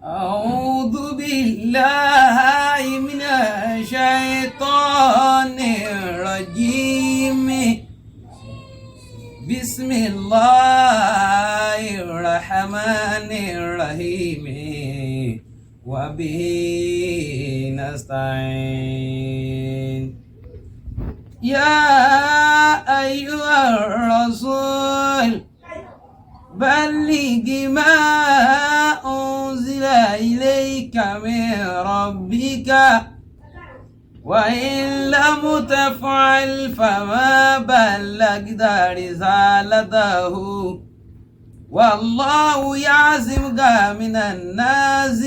أعوذ بالله من الشيطان الرجيم بسم الله الرحمن الرحيم وبه نستعين يا أيها الرسول بلغ ما أنزل إليك من ربك وإن لم تفعل فما بلغت رسالته والله يعصمك من الناس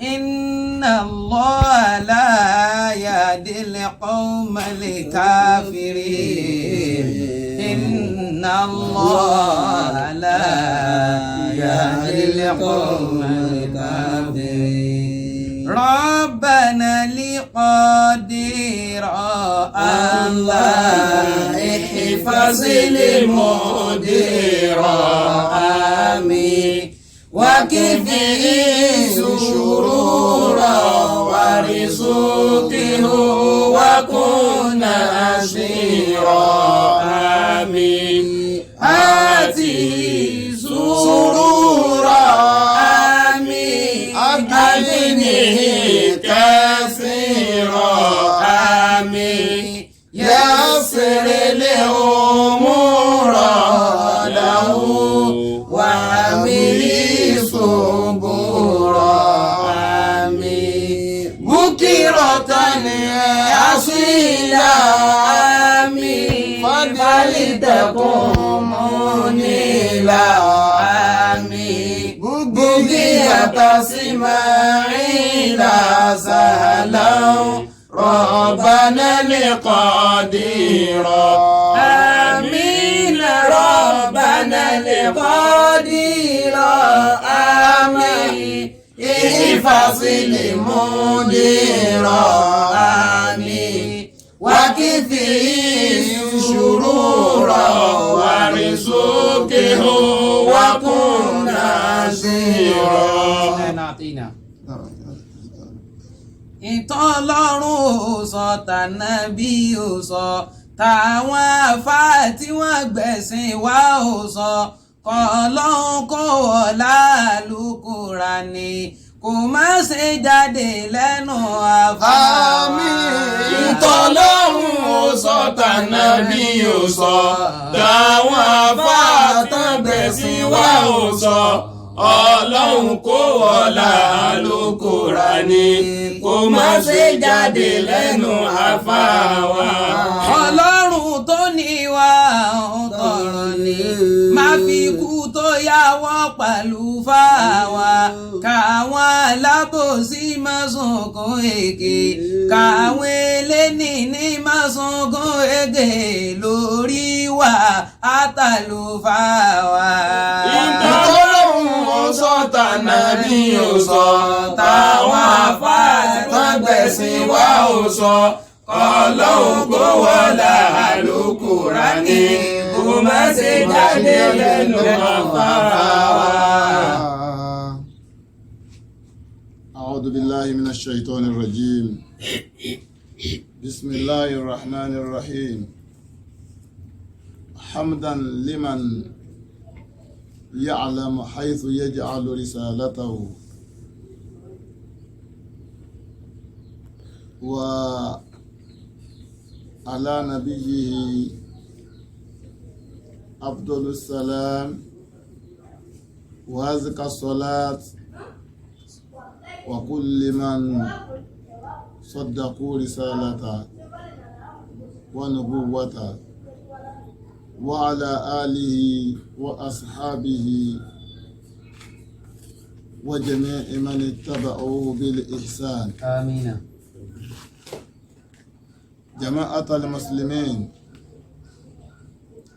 إن الله لا يهدي القوم الكافرين إن الله لا يهدي القوم الكافرين ربنا لقدير الله احفظ المدير آمين وكفه شرورا ورزقه وكن أسيرا آمين آتي سرورا آمين أبنه كثيرا آمين يسر الأمور له وعمل صبورا آمين بكرة أصيلا آمين فلتكن منيلا آمين بقية سماعيلا سهلا ربنا لقدير آمين ربنا لقدير آمين احفظ المدير آمين وكفيه شرورا ورزقه وكن نصيرا ìtọ́lọ́run sọ tànàbí ò sọ táwọn àfáà tí wọ́n gbẹ̀sìn wá ò sọ kọ́ ọlọ́run kó wọ̀ lálùkùránì kò má ṣe jáde lẹ́nu àfáà. ìtọ́lọ́run ò sọ tànàbí ò sọ táwọn àfáà tán gbẹ̀sìn wá ò sọ ọlọ́run kó wọlá Al-Kùránì kó má ṣe jáde lẹ́nu àfáà wa. ọlọ́run tó ní wa ọ̀tọ̀rọ̀ ni má fi kú tó yáwọ́ pẹ̀lú fáwa káwọn alábòsí má sunkún èké káwọn eléni ní má sunkún èké lórí wa àtàlùfáà. ìtọ́lọ́run ò sọ tànàbí ò sọ táwọn àfáà tán gbẹ̀sìn wá ò sọ ọlọ́run kó wọlá Al-Kùránì kó má ṣe jáde lẹ́nu àfáà wa. أعوذ بالله من الشيطان الرجيم بسم الله الرحمن الرحيم حمدا لمن يعلم حيث يجعل رسالته وعلى نبيه أفضل السلام وأزكى الصلاة وكل من صدقوا رسالته ونبوته وعلى آله وأصحابه وجميع من اتبعوه بالإحسان آمين. جماعة المسلمين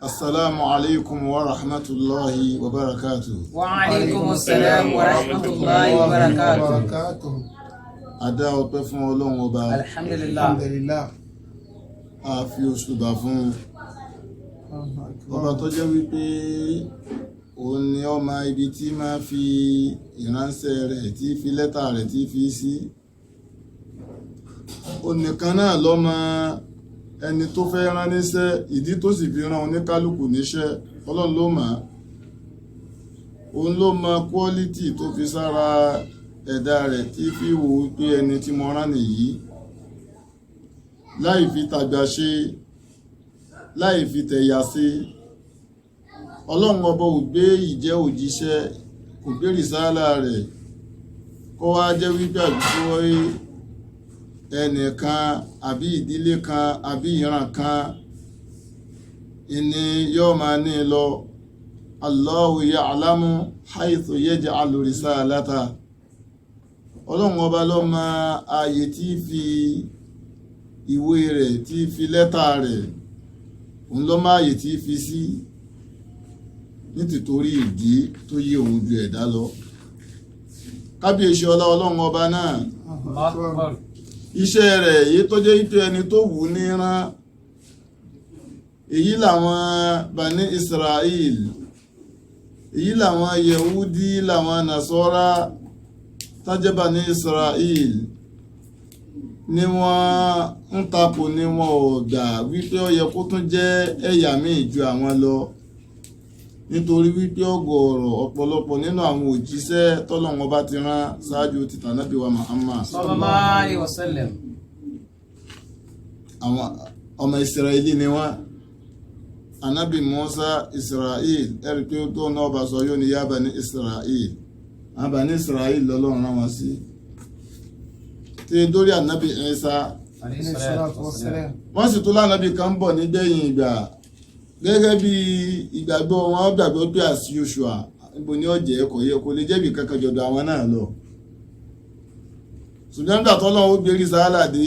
السلام عليكم ورحمة الله وبركاته. وعليكم السلام ورحمة الله وبركاته. Adá ọpẹ́ fún Ọlọ́run ọba. Alhamdulillah. A fi òṣùbà fún ọba tó jẹ́ wípé òun ni ó mọ ibi tí máa fi ìránṣẹ́ rẹ̀ tí fi lẹ́tà rẹ̀ tí fi sí. Òun nìkan náà ló mọ ẹni tó fẹ́ rán níṣẹ́, ìdí tó sì fi rán oníkálukú níṣẹ́, Ọlọ́run ló mọ̀. Òun ló mọ quality tó fi sára ẹ̀dá rẹ̀ tí fi wò pé ẹni tí mo rán nìyí, láì fi tàgbà ṣe, láì fi tẹ̀yà ṣe. Ọlọ́run ọba ò gbé ìjẹ́ òjíṣẹ́, kò gbé rìsáálà rẹ̀ kó wá jẹ́ wípé àdúgbò ẹnìkan àbí ìdílé kan àbí ìran kan ìní yóò máa ní lọ. Allahu ya'lamu haythu yaj'alu risalata. Ọlọ́run ọba ló mọ ààyè tí fi ìwé rẹ̀ tí fi lẹ́tà rẹ̀, òun ló mọ ààyè tí fi sí, nítorí ìdí tó yé òun ju ẹ̀dá lọ. Kábíyèsí ọlá Ọlọ́run ọba náà, iṣẹ́ rẹ̀ èyí tó jẹ́ ìtò ẹni tó wù ní rán, èyí làwọn Bani Israel, èyí làwọn Yehudi, làwọn Nasara tájẹ́ Bani Israel ni wọ́n ń takò, ni wọ́n ò gbà wípé ó yẹ kó tún jẹ́ ẹ̀yà míì ju àwọn lọ, nítorí wípé ọ̀gọ̀ọ̀rọ̀ ọ̀pọ̀lọpọ̀ nínú àwọn òjíṣẹ́ tọ́lọ́run bá ti rán ṣáájú títà Ànábì wa Muhammad sallallahu alaihi wasallam, àwọn ọmọ Israeli ni wọ́n. Ànábì Musa Israel, ẹ̀rí pé tó náà bá sọ yóò ní yá Bani Israel, àwọn Bani Israel lọ́lọ́run rán wọn sí. Tí dórí Ànábì Isa wọ́n sì tó lánàbì kan bọ̀ nígbẹ̀yìn ìgbà, gẹ́gẹ́ bí ìgbàgbọ́ wọn gbàgbọ́ pé as usual níbo ni ó jẹ́ kò yẹ kó lè jẹ́bi kankan jọ̀dọ̀ àwọn náà lọ. Ṣùgbọ́n nígbà tọ́lọ́run ó gbé rìsáálà dé,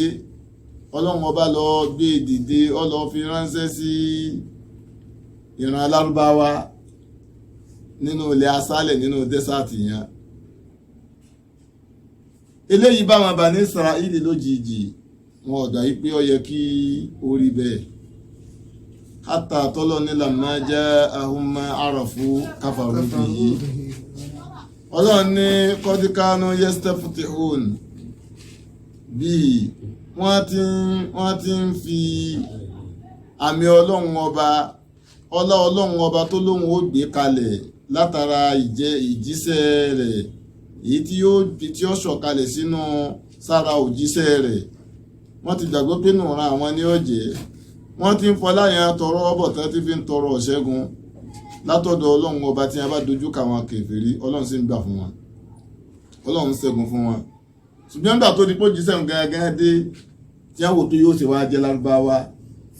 Ọlọ́run ọba lọ gbé dìde, ó lọ fi ránṣẹ́ sí ìran Lárúbáwá nínú ilẹ̀ aṣálẹ̀, nínú dẹ́sàtì yẹn. Eléyìí bá wọn Bani Israili lójijì, wọn ọ̀dà yìí pé ó yẹ kí ó rí bẹ́ẹ̀. Hatta tọ́lọ́ ní lamma ja'ahum ma arafu kafaru bihi. Ọlọ́run ní qad kanu yastaftihun bihi. Wọ́n ti ń fi àmì Ọlọ́run ọba tó lóhun ó gbé kalẹ̀ látara ìjíṣẹ́ rẹ̀, èyí tí ó sọ̀kalẹ̀ sínú sára òjíṣẹ́ rẹ̀. Wọ́n ti gbàgbọ́ pé nùra àwọn ní ọ̀jẹ́. Wọ́n ti ń fọlá yẹn tọrọ ọbọ̀ tán ti fi ń tọrọ ọ̀ṣẹ́gun látọ̀dọ̀ Ọlọ́run ọba tí a bá dojú kà wọn kèfèrí, Ọlọ́run sì ń gbà fún wọn, Ọlọ́run ṣẹ́gun fún wọn. Ṣùgbọ́n nígbà tó di pé òjíṣẹ́ gángan dé, tí a wò tó yóò ṣe wá jẹ́ Lárúbáwá.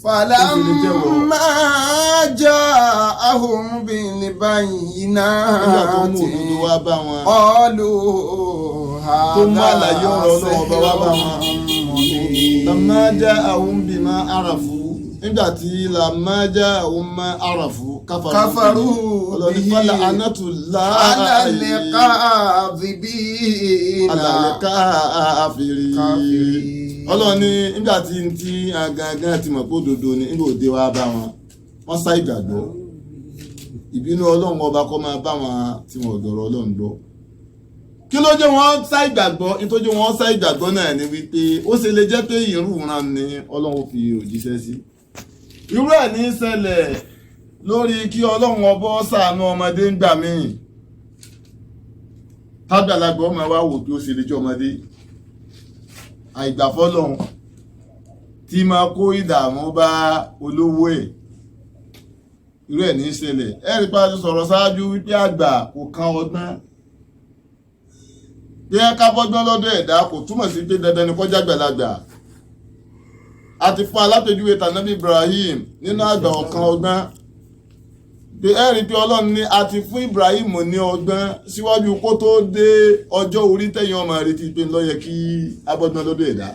Falamma ja'ahum bil bayyinati qalu tó mú àlàyé ọ̀rọ̀ Ọlọ́run ọba wá bá wọn. Lamma ja'ahum bima arafu, nígbàtí lamma ja'ahum ma arafu kafaru bihi ala liqa'idhibin. Ọlọ́run ní nígbàtí tí agangan ti mọ̀ pé òdodo ni, nígbà òde wá bá wọn, wọ́n sá ìgbàgbọ́. Ìbínú Ọlọ́run ọba kó máa bá wọn tí wọn ò dọ̀rọ̀ Ọlọ́run gbọ́. Kí ló jẹ́ wọ́n sá ìgbàgbọ́? Nítorí wọ́n sá ìgbàgbọ́ náà ni wípé ó ṣe lè jẹ́ pé ìrúran ni Ọlọ́run fi òjíṣẹ́ sí. Irú ẹ̀ ní ṣẹlẹ̀ lórí kí Ọlọ́run ọba ṣàánú ọmọdé ń gbà míì, tágbàlagbà ọmọ wa wò pé ó ṣe lè jẹ́ ọmọdé. Àìgbàfọ́lọ́run tí máa kó ìdààmú bá olówó ẹ̀. Irú ẹ̀ ní ṣẹlẹ̀. Ẹ̀rí pa ti sọ̀rọ̀ ṣáájú wípé àgbà kò kan ọgbọ́n. Bí ẹ ká bọ́gbọ́n lọ́dọ̀ ẹ̀dá kò túmọ̀ sí pé dandan ni kó jágbàlagbà. A ti fún alápèjúwe tànábì Ibrahim nínú àgbà ọ̀kan ọgbọ́n. Bí ẹ rí pé Ọlọ́run ní a ti fún Ibrahim ní ọgbọ́n síwájú kó tó dé ọjọ́ orí tẹ̀yìn ọmọ retí pé ló yẹ kí abọ́gbọ́n lọ́dọ̀ ẹ̀dá.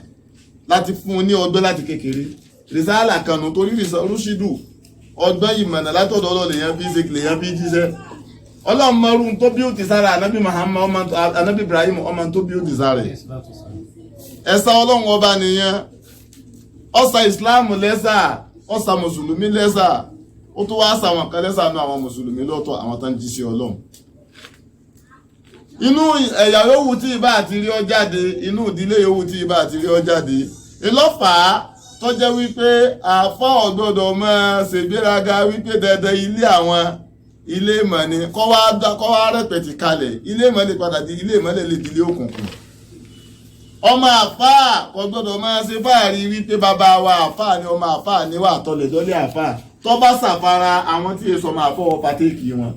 Láti fún un ní ọgbọ́n láti kékeré. Rìsáàlà kanu torí rúṣídù ọgbọ́n ìmọ̀nà látọ̀dọ̀ Ọlọ́run lèyàn fi ṣe lèyàn fi jíṣẹ́. Ọlọ́run mọ̀rún tó bí ó ti sára ànábì Muhammad ànábì Ibrahim ọmọ tó bí ó ti sára ẹ̀sà Ọlọ́run ọba nìyẹn. Ọ̀sà Islam lẹ́sà, ọ̀sà Mùsùlùmí lẹ́sà. ó tún wá sàwọn kan lẹ́sàánú àwọn mùsùlùmí lọ́tọ̀ àwọn tó ń jíṣẹ́ ọlọ́run inú ẹ̀yà yòówù tí ìbá àti rí ọ jáde inú ìdílé yòówù tí ìbá àti rí ọ jáde ìlọ́fàá tó jẹ́ wípé àfọ́ ọ̀gbọ́dọ̀ máa ṣègbéraga wípé dandan ilé àwọn ilé ìmọ̀ ni kọ́ wá rẹ̀pẹ̀tì kalẹ̀ ilé ìmọ̀ lè padà di ilé ìmọ̀ lè di ilé òkùnkùn ọmọ àfáà kò gbọ́dọ̀ máa ṣe fáàrí wípé bàbá wa àfáà ni ọmọ àfáà ni wà tọ́lẹ̀ lọ́lẹ̀ àfáà tó bá ṣàfara àwọn tí èso máa fọwọ́ patéèkì wọn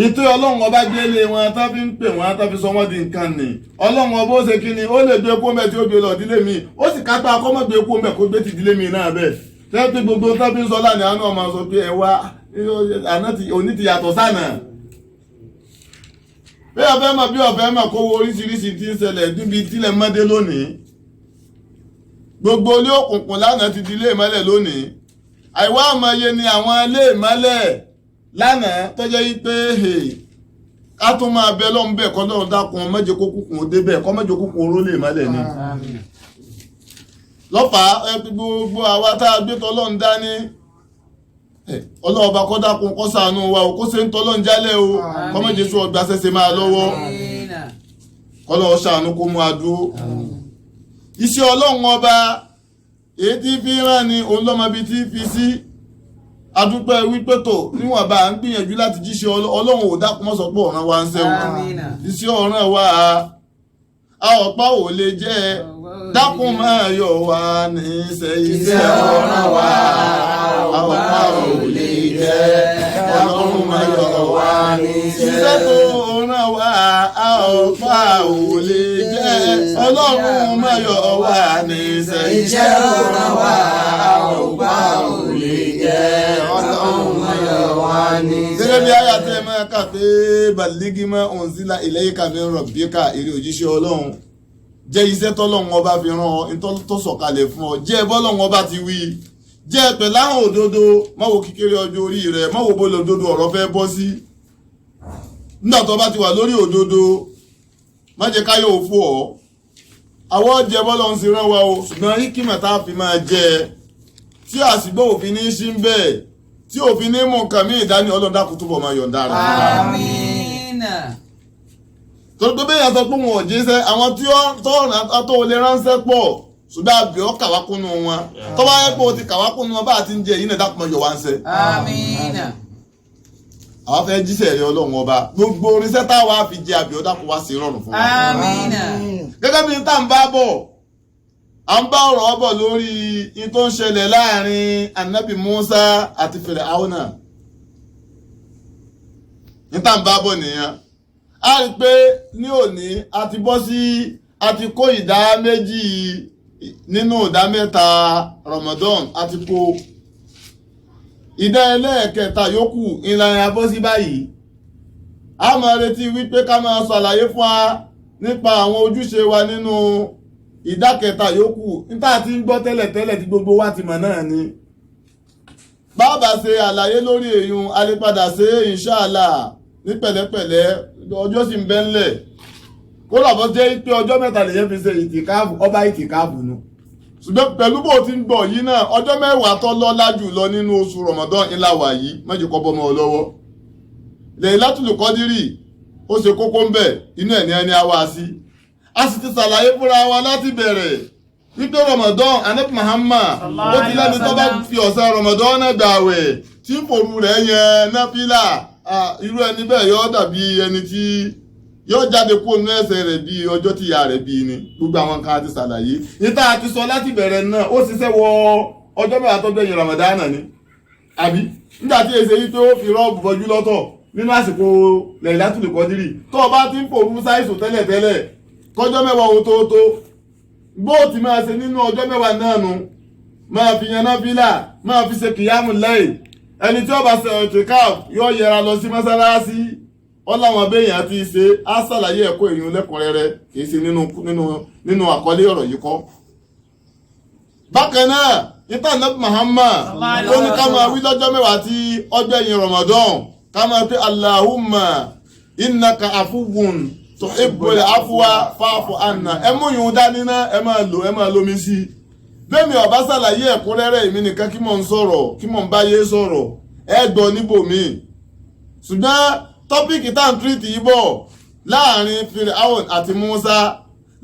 ìtò ọlọ́run ọba gbélé wọn tó fi ń pè wọn tó fi sọ wọ́n di nǹkan nì ọlọ́run ọba ó ṣe kí ni ó lè gbé kó mẹ́ tí ó gbé lọ ìdílé mi ó sì kápá akọ́mọ́ gbé kó mẹ́ kó gbé ti ìdílé mi náà bẹ́ẹ̀ tẹ́ pé gbogbo tó fi ń sọ lánàá àánú ọmọ sọ pé ẹ wá òní ti yàtọ̀ sánà bí ọ̀fẹ́ mọ̀ bí ọ̀fẹ́ mọ̀ kó wo oríṣiríṣi tí ń ṣẹlẹ̀ níbi tílẹ̀ mọ́dé lónìí gbogbo ilé òkùnkùn lánàá ti di ilé ìmọ́lẹ̀ lónìí àìwá àmọye ni àwọn ilé ìmọ́lẹ̀ lánàá tó jẹ́ wípé ká tún máa bẹ lọ́hùn bẹ́ẹ̀ kọ́ lọ́run dákun mọ́jẹ kó kúkùn ó débẹ̀ kọ́ mọ́jẹ kúkùn oró lè mọ́lẹ̀ ni lọ́pàá gbogbo àwa tá a gbé tọ́lọ́run dání ọlọ́ọ̀bá kọ́ dákun kọ́ ṣàánú wa o kó ṣe ń tọ́lọ́run jálẹ̀ o kọ́ mọ́jẹ sún ọgbà ṣẹṣẹ máa lọ́wọ́ kọ́ lọ́wọ́ ṣàánú kó mú adúró iṣẹ́ ọlọ́run ọba èyí tí fi rán ni òun lọ́mọbi tí fi sí adúpẹ́ wípé tó níwọ̀n bá ń gbìyànjú láti jíṣẹ́ ọlọ́run ò dákun mọ́ sọ pé ọ̀ràn wa ń sẹ́wọ̀n iṣẹ́ ọ̀ràn wa a ọ̀pá ò lè jẹ́ dákun máa yọ wá ní iṣẹ́ ọ̀ràn wa a ọ̀pá ò lè jẹ́ dákun máa yọ wá ní iṣẹ́ tó ọ̀ràn wa a ọ̀pá ò lè jẹ́ ọlọ́run máa yọ wá ní iṣẹ́ ọ̀ràn wa a ọ̀pá ò lè jẹ́ gẹ́gẹ́ bí àyà tẹ́ máa kà pé baligima onzila ilayka min rabbika èrè òjíṣẹ́ ọlọ́run jẹ́ iṣẹ́ tọ́lọ́run ọba fi rán ọ tó sọ̀kalẹ̀ fún ọ jẹ́ bọ́lọ́run ọba ti wí jẹ́ pẹ̀lú àwọn òdodo má wo kékeré ọjọ́ orí rẹ̀ má wo bó lè òdodo ọ̀rọ̀ fẹ́ bọ́ sí nígbà tó bá ti wà lórí òdodo má jẹ́ káyọ̀ òfò ọ́ àwọ̀ jẹ́ bọ́lọ́run sì rán wa o ṣùgbọ́n hikima tá a fi máa jẹ tí àsìgbò òfin ní sí ń bẹ́ẹ̀ tí òfin ní mú nǹkan mí ìdání ọlọ́dà kò túbọ̀ máa yọ̀ǹda rẹ̀. àmín. torí pé bẹ́ẹ̀ yàtọ̀ pé wọn ò jíṣẹ́ àwọn tí ó tó lè ránṣẹ́ pọ̀ ṣùgbọ́n àbí ọ́ kàwákùnú wọn tó bá yẹ pé o ti kàwákùnú wọn bá àti ń jẹ yìí náà dákùnmọ́ yọ̀ wá ń sẹ́. àmín. àwọn fẹ́ jíṣẹ́ rẹ̀ ọlọ́run ọba gbogbo oríṣẹ́ táwa fi jẹ àbí ọ̀dà kò wá sí rọrùn fún wa. àmín. gẹ́gẹ́ bí n tá ń bá bọ̀ a ń bá ọ̀rọ̀ ọbọ̀ lórí in tó ń ṣẹlẹ̀ láàrin anabi Musa àti Fíráúnà ní tá ń bá bọ̀ nìyẹn a rí pé ní òní a ti bọ́ sí a ti kó ìdá méjì nínú ìdá mẹ́ta Ramadan a ti kó ìdá ẹlẹ́ẹ̀kẹta yòókù ìlànà abọ́ sí báyìí a máa retí wípé ká máa ṣàlàyé fún wa nípa àwọn ojúṣe wa nínú ìdá kẹta yòókù níta tí ń gbọ́ tẹ́lẹ̀tẹ́lẹ̀ tí gbogbo wa ti mọ̀ náà ni bàbá ṣe àlàyé lórí èyún alẹ́padà ṣe ìṣáàlà ní pẹ̀lẹ́pẹ̀lẹ́ ọjọ́ sì ń bẹ ńlẹ̀ kó làbọ̀ jẹ́ pé ọjọ́ mẹ́ta lèyẹn fi ṣe ìtìkáàfù ọba ìtìkáàfù nu ṣùgbọ́n pẹ̀lú bó ti ń gbọ́ yìí náà ọjọ́ mẹ́wàá tó lọ́lá jù lọ nínú oṣù Ramadan ńlá wà yìí mẹ́jọ kọ́ bọ́mọ lọ́wọ́ Laylatul Qadri ó ṣe kókó ń bẹ̀ inú ẹ̀ ní ẹni á wá sí a sì ti ṣàlàyé fúnra wa láti bẹ̀rẹ̀ wípé Ramadan anabi Muhammad ó ti lẹ́ni tó bá fi ọ̀sẹ̀ Ramadan náà gbààwẹ̀ tí fòru rẹ̀ yẹn náfìlà irú ẹni bẹ́ẹ̀ yóò dàbí ẹni tí yóò jáde kó nú ẹ̀ṣẹ̀ rẹ̀ bí ọjọ́ tí ìyá rẹ̀ bí ni gbogbo àwọn kan ti ṣàlàyé níta àti sọ láti bẹ̀rẹ̀ náà ó ṣiṣẹ́ wọ ọjọ́ mẹ́wàá tó gbẹ̀yìn Ramadan ni àbí nígbà tí èsè yìí tó fi rọ́ọ̀bù bọjú lọ́tọ̀ nínú àsìkò Laylatul Qadri tó o bá ti ń fòru ṣàìsùn tẹ́lẹ̀tẹ́lẹ̀ kọjọ́ mẹ́wàá ohun tó bó ti máa ṣe nínú ọjọ́ mẹ́wàá náà nu máa fi yan náfìlà máa fi ṣe kìyàmù láì ẹni tí ó bá ṣe ìtìkáf yóò yẹra lọ sí mọ́sálásí ọláwọn abẹ́yìn àti ṣe á ṣàlàyé ẹ̀kọ́ èyí lẹ́kùnrẹ́rẹ́ kìí ṣe nínú àkọlé ọ̀rọ̀ yìí kọ́. bákan náà ìta nàbí Muhammad ó ní ká máa wí lọ́jọ́ mẹ́wàá tí ọjọ́ ẹ̀yìn Ramadan ká máa pé Allahumma innaka afuwun tuhibbul afwa fa'fu anna ẹ mú yìí dání ná ẹ máa lómi sí bẹ́ẹ̀mi ọba ṣàlàyé ẹ̀kúnrẹ́rẹ́ èmi nìkan kí mò ń sọ̀rọ̀ kí mò ń báyé sọ̀rọ̀ ẹ gbọ́ níbòmíì ṣùgbọ́n tọ́pìkì tá à ń tírìtì yìí bọ̀ láàrin Firaun àti Musa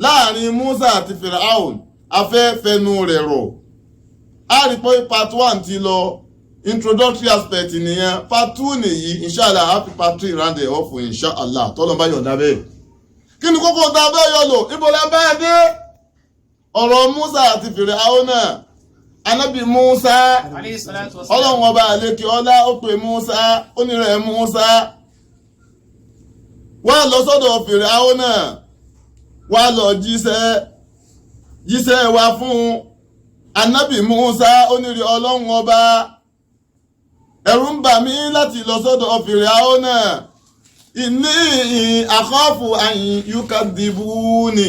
láàrin Musa àti Firaun afẹ́fẹ́nu rẹ̀ rọ̀ a rí pé part 1 ti lọ introductory aspect nìyẹn part 2 nìyí inshallah happy part 3 round it off inshallah tọ́lọ́mbá yọ̀ǹda bẹ́ẹ̀ kí ni kókó ta bẹ́ẹ̀ yọ lò ibo la bẹ́ẹ̀ dé ọ̀rọ̀ Musa àti Firaun náà anábì Musa ọlọ́run ọba àlékè ọlá ó pè Musa ó ní rẹ̀ Musa wá lọ sọ́dọ̀ Firaun náà wá lọ jíṣẹ́ wa fún anábì Musa ó ní rẹ̀ ọlọ́run ọba ẹ̀rù ń bà mí láti lọ sọ́dọ̀ Firaun náà inni akhafu an yukadibuni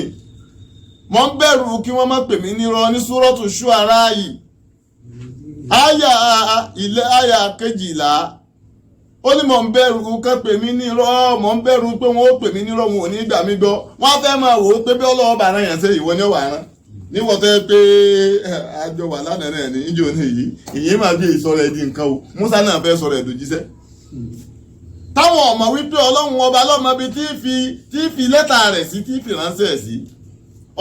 mo ń bẹ̀rù kí wọ́n má pè mí nírọ́ ní súrọ́tù Ṣuara yìí àyà 12 ó ní mo ń bẹ̀rù ká pè mí nírọ́ mo ń bẹ̀rù pé wọ́n ó pè mí nírọ́ wọn ò ní gbà mí gbọ́ wọ́n fẹ́ máa wò ó pé bí ọlọ́wọ́ bá rán yàn sí ìwọ ni ó wà rán níwọ̀n tẹ́ pé àjọ wà lánàá náà ní ìjọ ní yìí ìyẹn máa bí ìsọ̀rọ̀ ẹ̀dín nǹkan o Musa náà fẹ́ sọ̀rọ̀ ẹ̀dùnjíṣẹ́ táwọn ọmọ wípé ọlọ́run ọba lọ́mọ bíi tí fi lẹ́tà rẹ̀ sí tí fi ránṣẹ́ sí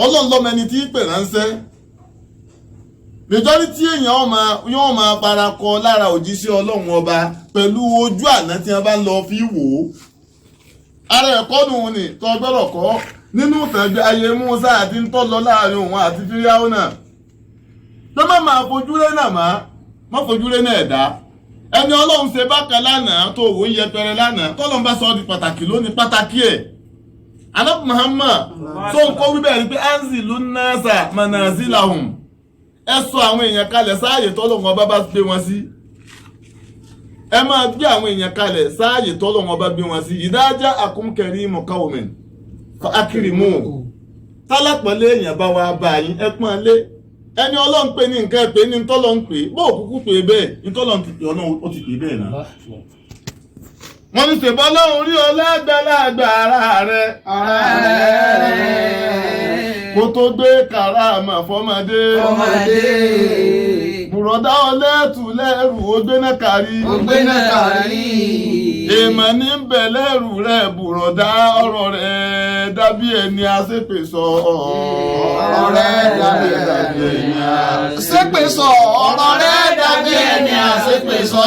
ọlọ́run lọ́mọ ẹni tí pè ránṣẹ́ majority èèyàn yóò máa parakọ lára òjíṣẹ́ ọlọ́run ọba pẹ̀lú ojú àná tí wọ́n bá lọ fi wò ó ara ẹ̀kọ́ nù ní tó gbọ́dọ̀ kọ́ nínú ìtàgbé ayé Musa àti ń tọ́ lọ láàrin òun àti Fíráúnà náà tó má máa fojúlé náà má fojúlé náà ẹ̀dá ẹni ọlọ́run ṣe bákan lánàá tó wò ń yẹpẹrẹ lánàá tọ́lọ́run bá sọ ọ́ di pàtàkì lónìí pàtàkì ẹ̀ Ànábì Muhammad tó ń kó wíbẹ̀ rí pé anzilu nasa manazilahum ẹ sọ àwọn èèyàn kalẹ̀ sáàyè tọ́lọ́run ọba bá gbé wọn sí ẹ máa gbé àwọn èèyàn kalẹ̀ sáàyè tọ́lọ́run ọba gbé wọn sí ìdájá akúnkẹrí mọ̀káwọ̀mẹ̀ akirimu tálápọ̀lẹ́ èèyàn bá wa bá yín ẹ pọ́n lé ẹni ọlọ́run pè ní nǹkan ẹ̀pẹ́ ní tọ́lọ́ ń pè bó òkúkú pè bẹ́ẹ̀ ní tọ́lọ́ ti pè ọ̀nà ó ti pè bẹ́ẹ̀ náà. wọ́n ní ṣèbọ́ lọ́hùn rí ọlágbàlagbà ara rẹ̀ kó tó gbé kàràmà fọ́mọdé bùrọ̀dá ọlẹ́tù lẹ́rù ó gbé náà kárí èèmọ̀ ní bẹ̀ lẹ́rù rẹ̀ bùrọ̀dá ọ̀rọ̀ rẹ̀ dàbí ẹni àṣepè sọ ọ̀rọ̀ rẹ̀ dàbí ẹni àṣepè sọ ọ̀rọ̀ rẹ̀ dàbí ẹni àṣepè sọ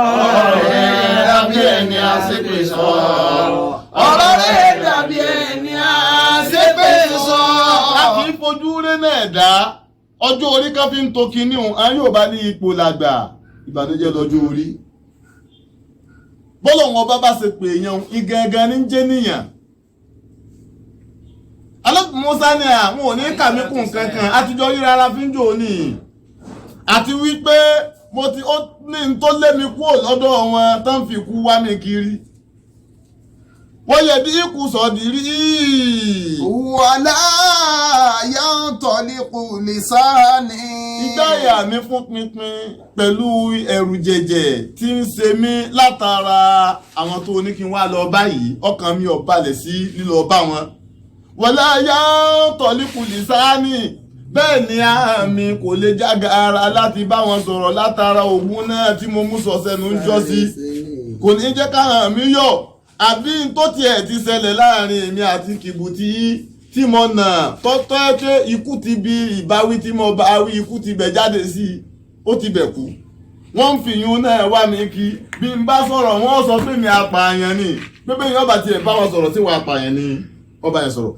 ọ̀rọ̀ rẹ̀ dàbí ẹni àṣepè sọ ọ̀rọ̀ rẹ̀ dàbí ẹni àṣepè sọ. a kì í fojú rẹ̀ náà dá ọjọ́ orí kan fi ń to kinní òun a yóò bá ní ipò làgbà ìbànújẹ́ lọ́jọ́ orí bọ́lọ̀ wọn bá ṣe pè èèyàn igangan ní jẹ́ níyàn Ànábì Mùsá ní àwọn ò ní kàmíkùn kankan àtijọ́ rí rárá fi ń jò ní àti wípé mo ti ó ní n tó lé mi kúrò lọ́dọ̀ wọn tán fi kú wá mi kiri wọ́n yẹ bí ikú sọ̀dí rí wàlá yantaliqu lisani. ìgbáyà mi fún pinpin pẹ̀lú ẹ̀rù jẹ̀jẹ̀ tí ń ṣe mí látara àwọn tó ní kí n wá lọ báyìí ọkàn mi ò balẹ̀ sí lílọ bá wọn. wàlá yantaliqu lisani bẹ́ẹ̀ ni àmì kò lè jágara láti bá wọn sọ̀rọ̀ látara ògùn náà tí mo mú sọ sẹ́nu ń jọ́ sí kò ní jẹ́ káhàn mi yọ̀ àbí tó tiẹ̀ ti ṣẹlẹ̀ láàrin èmi àti kìbùtì tí mo nà tọ́tọ́ ẹ pé ikú ti bí ìbáwí tí mo bá wí ikú ti bẹ̀ jáde sí i ó ti bẹ̀ kú wọ́n ń fìyún náà wá mi kí bí n bá sọ̀rọ̀ wọ́n sọ pé mi apààyàn ni pépé yẹn ọba tiẹ̀ bá wọn sọ̀rọ̀ tí wọ́n apààyàn ni ọba yẹn sọ̀rọ̀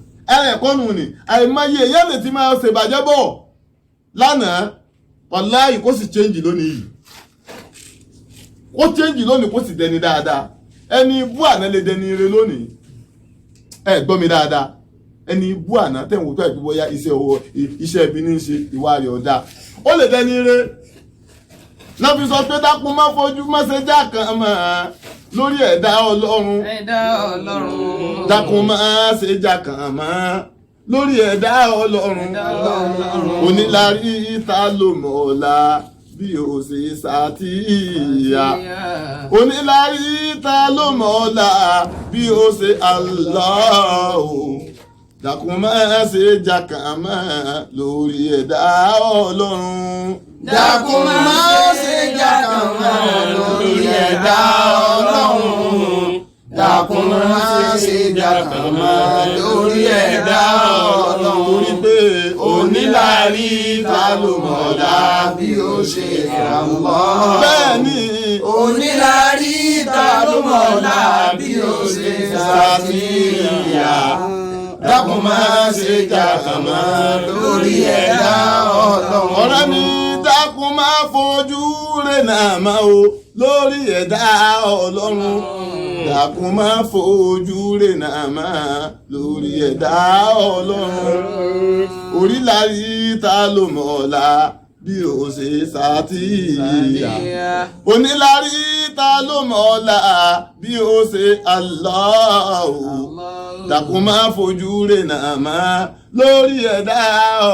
ẹ̀kọ́ nù ni àìmọye èyàn lè ti máa ṣèbàjẹ́ bọ̀ lánàá wàláhì kó sì change lónìí yìí ó change lónìí kó sì dẹni dáadáa ẹni ibú àná lè dẹni ire lónìí ẹ gbọ́ mi dáadáa ẹni ibú àná tẹ̀wọ̀n tó ẹ̀bí bóyá iṣẹ́ ibi ní í ṣe ìwà rẹ̀ ọ̀dà ó lè dẹni ire náà fi sọ pé dákun má fojú má ṣe já kan mọ́ lórí ẹ̀dá ọlọ́run dákun má ṣe já kan mọ́ lórí ẹ̀dá ọlọ́run onílárí ta ló mọ̀ ọ́la bí o ṣe ṣàtìyà onílárí ta ló mọ̀ ọ́la bí o ṣe Allahu dákun má ṣe jàkàmá lórí ẹ̀dá Ọlọ́run. dákun má ṣe jàkàmá lórí ẹ̀dá Ọlọ́run. dákun má ṣe jàkàmá lórí ẹ̀dá Ọlọ́run. torí pé onílárí ta ló mọ̀lá bí ó ṣe Allah. bẹ́ẹ̀ ni onílárí ta ló mọ̀lá bí ó ṣe Ṣàfíyà. dákun má ṣe jàkàmá lórí ẹ̀dá Ọlọ́run. ọ̀rẹ́ mi dákun má fojú rẹ̀ náà má o lórí ẹ̀dá Ọlọ́run. dákun má fojú rẹ̀ náà má lórí ẹ̀dá Ọlọ́run. orílárí ta ló mọ̀ọ́lá bí ó ṣe Ṣàfíyà. onílárí ta ló mọ̀ọ́lá bí ó ṣe Allahu. dákun má fojú rẹ̀ náà má lórí ẹ̀dá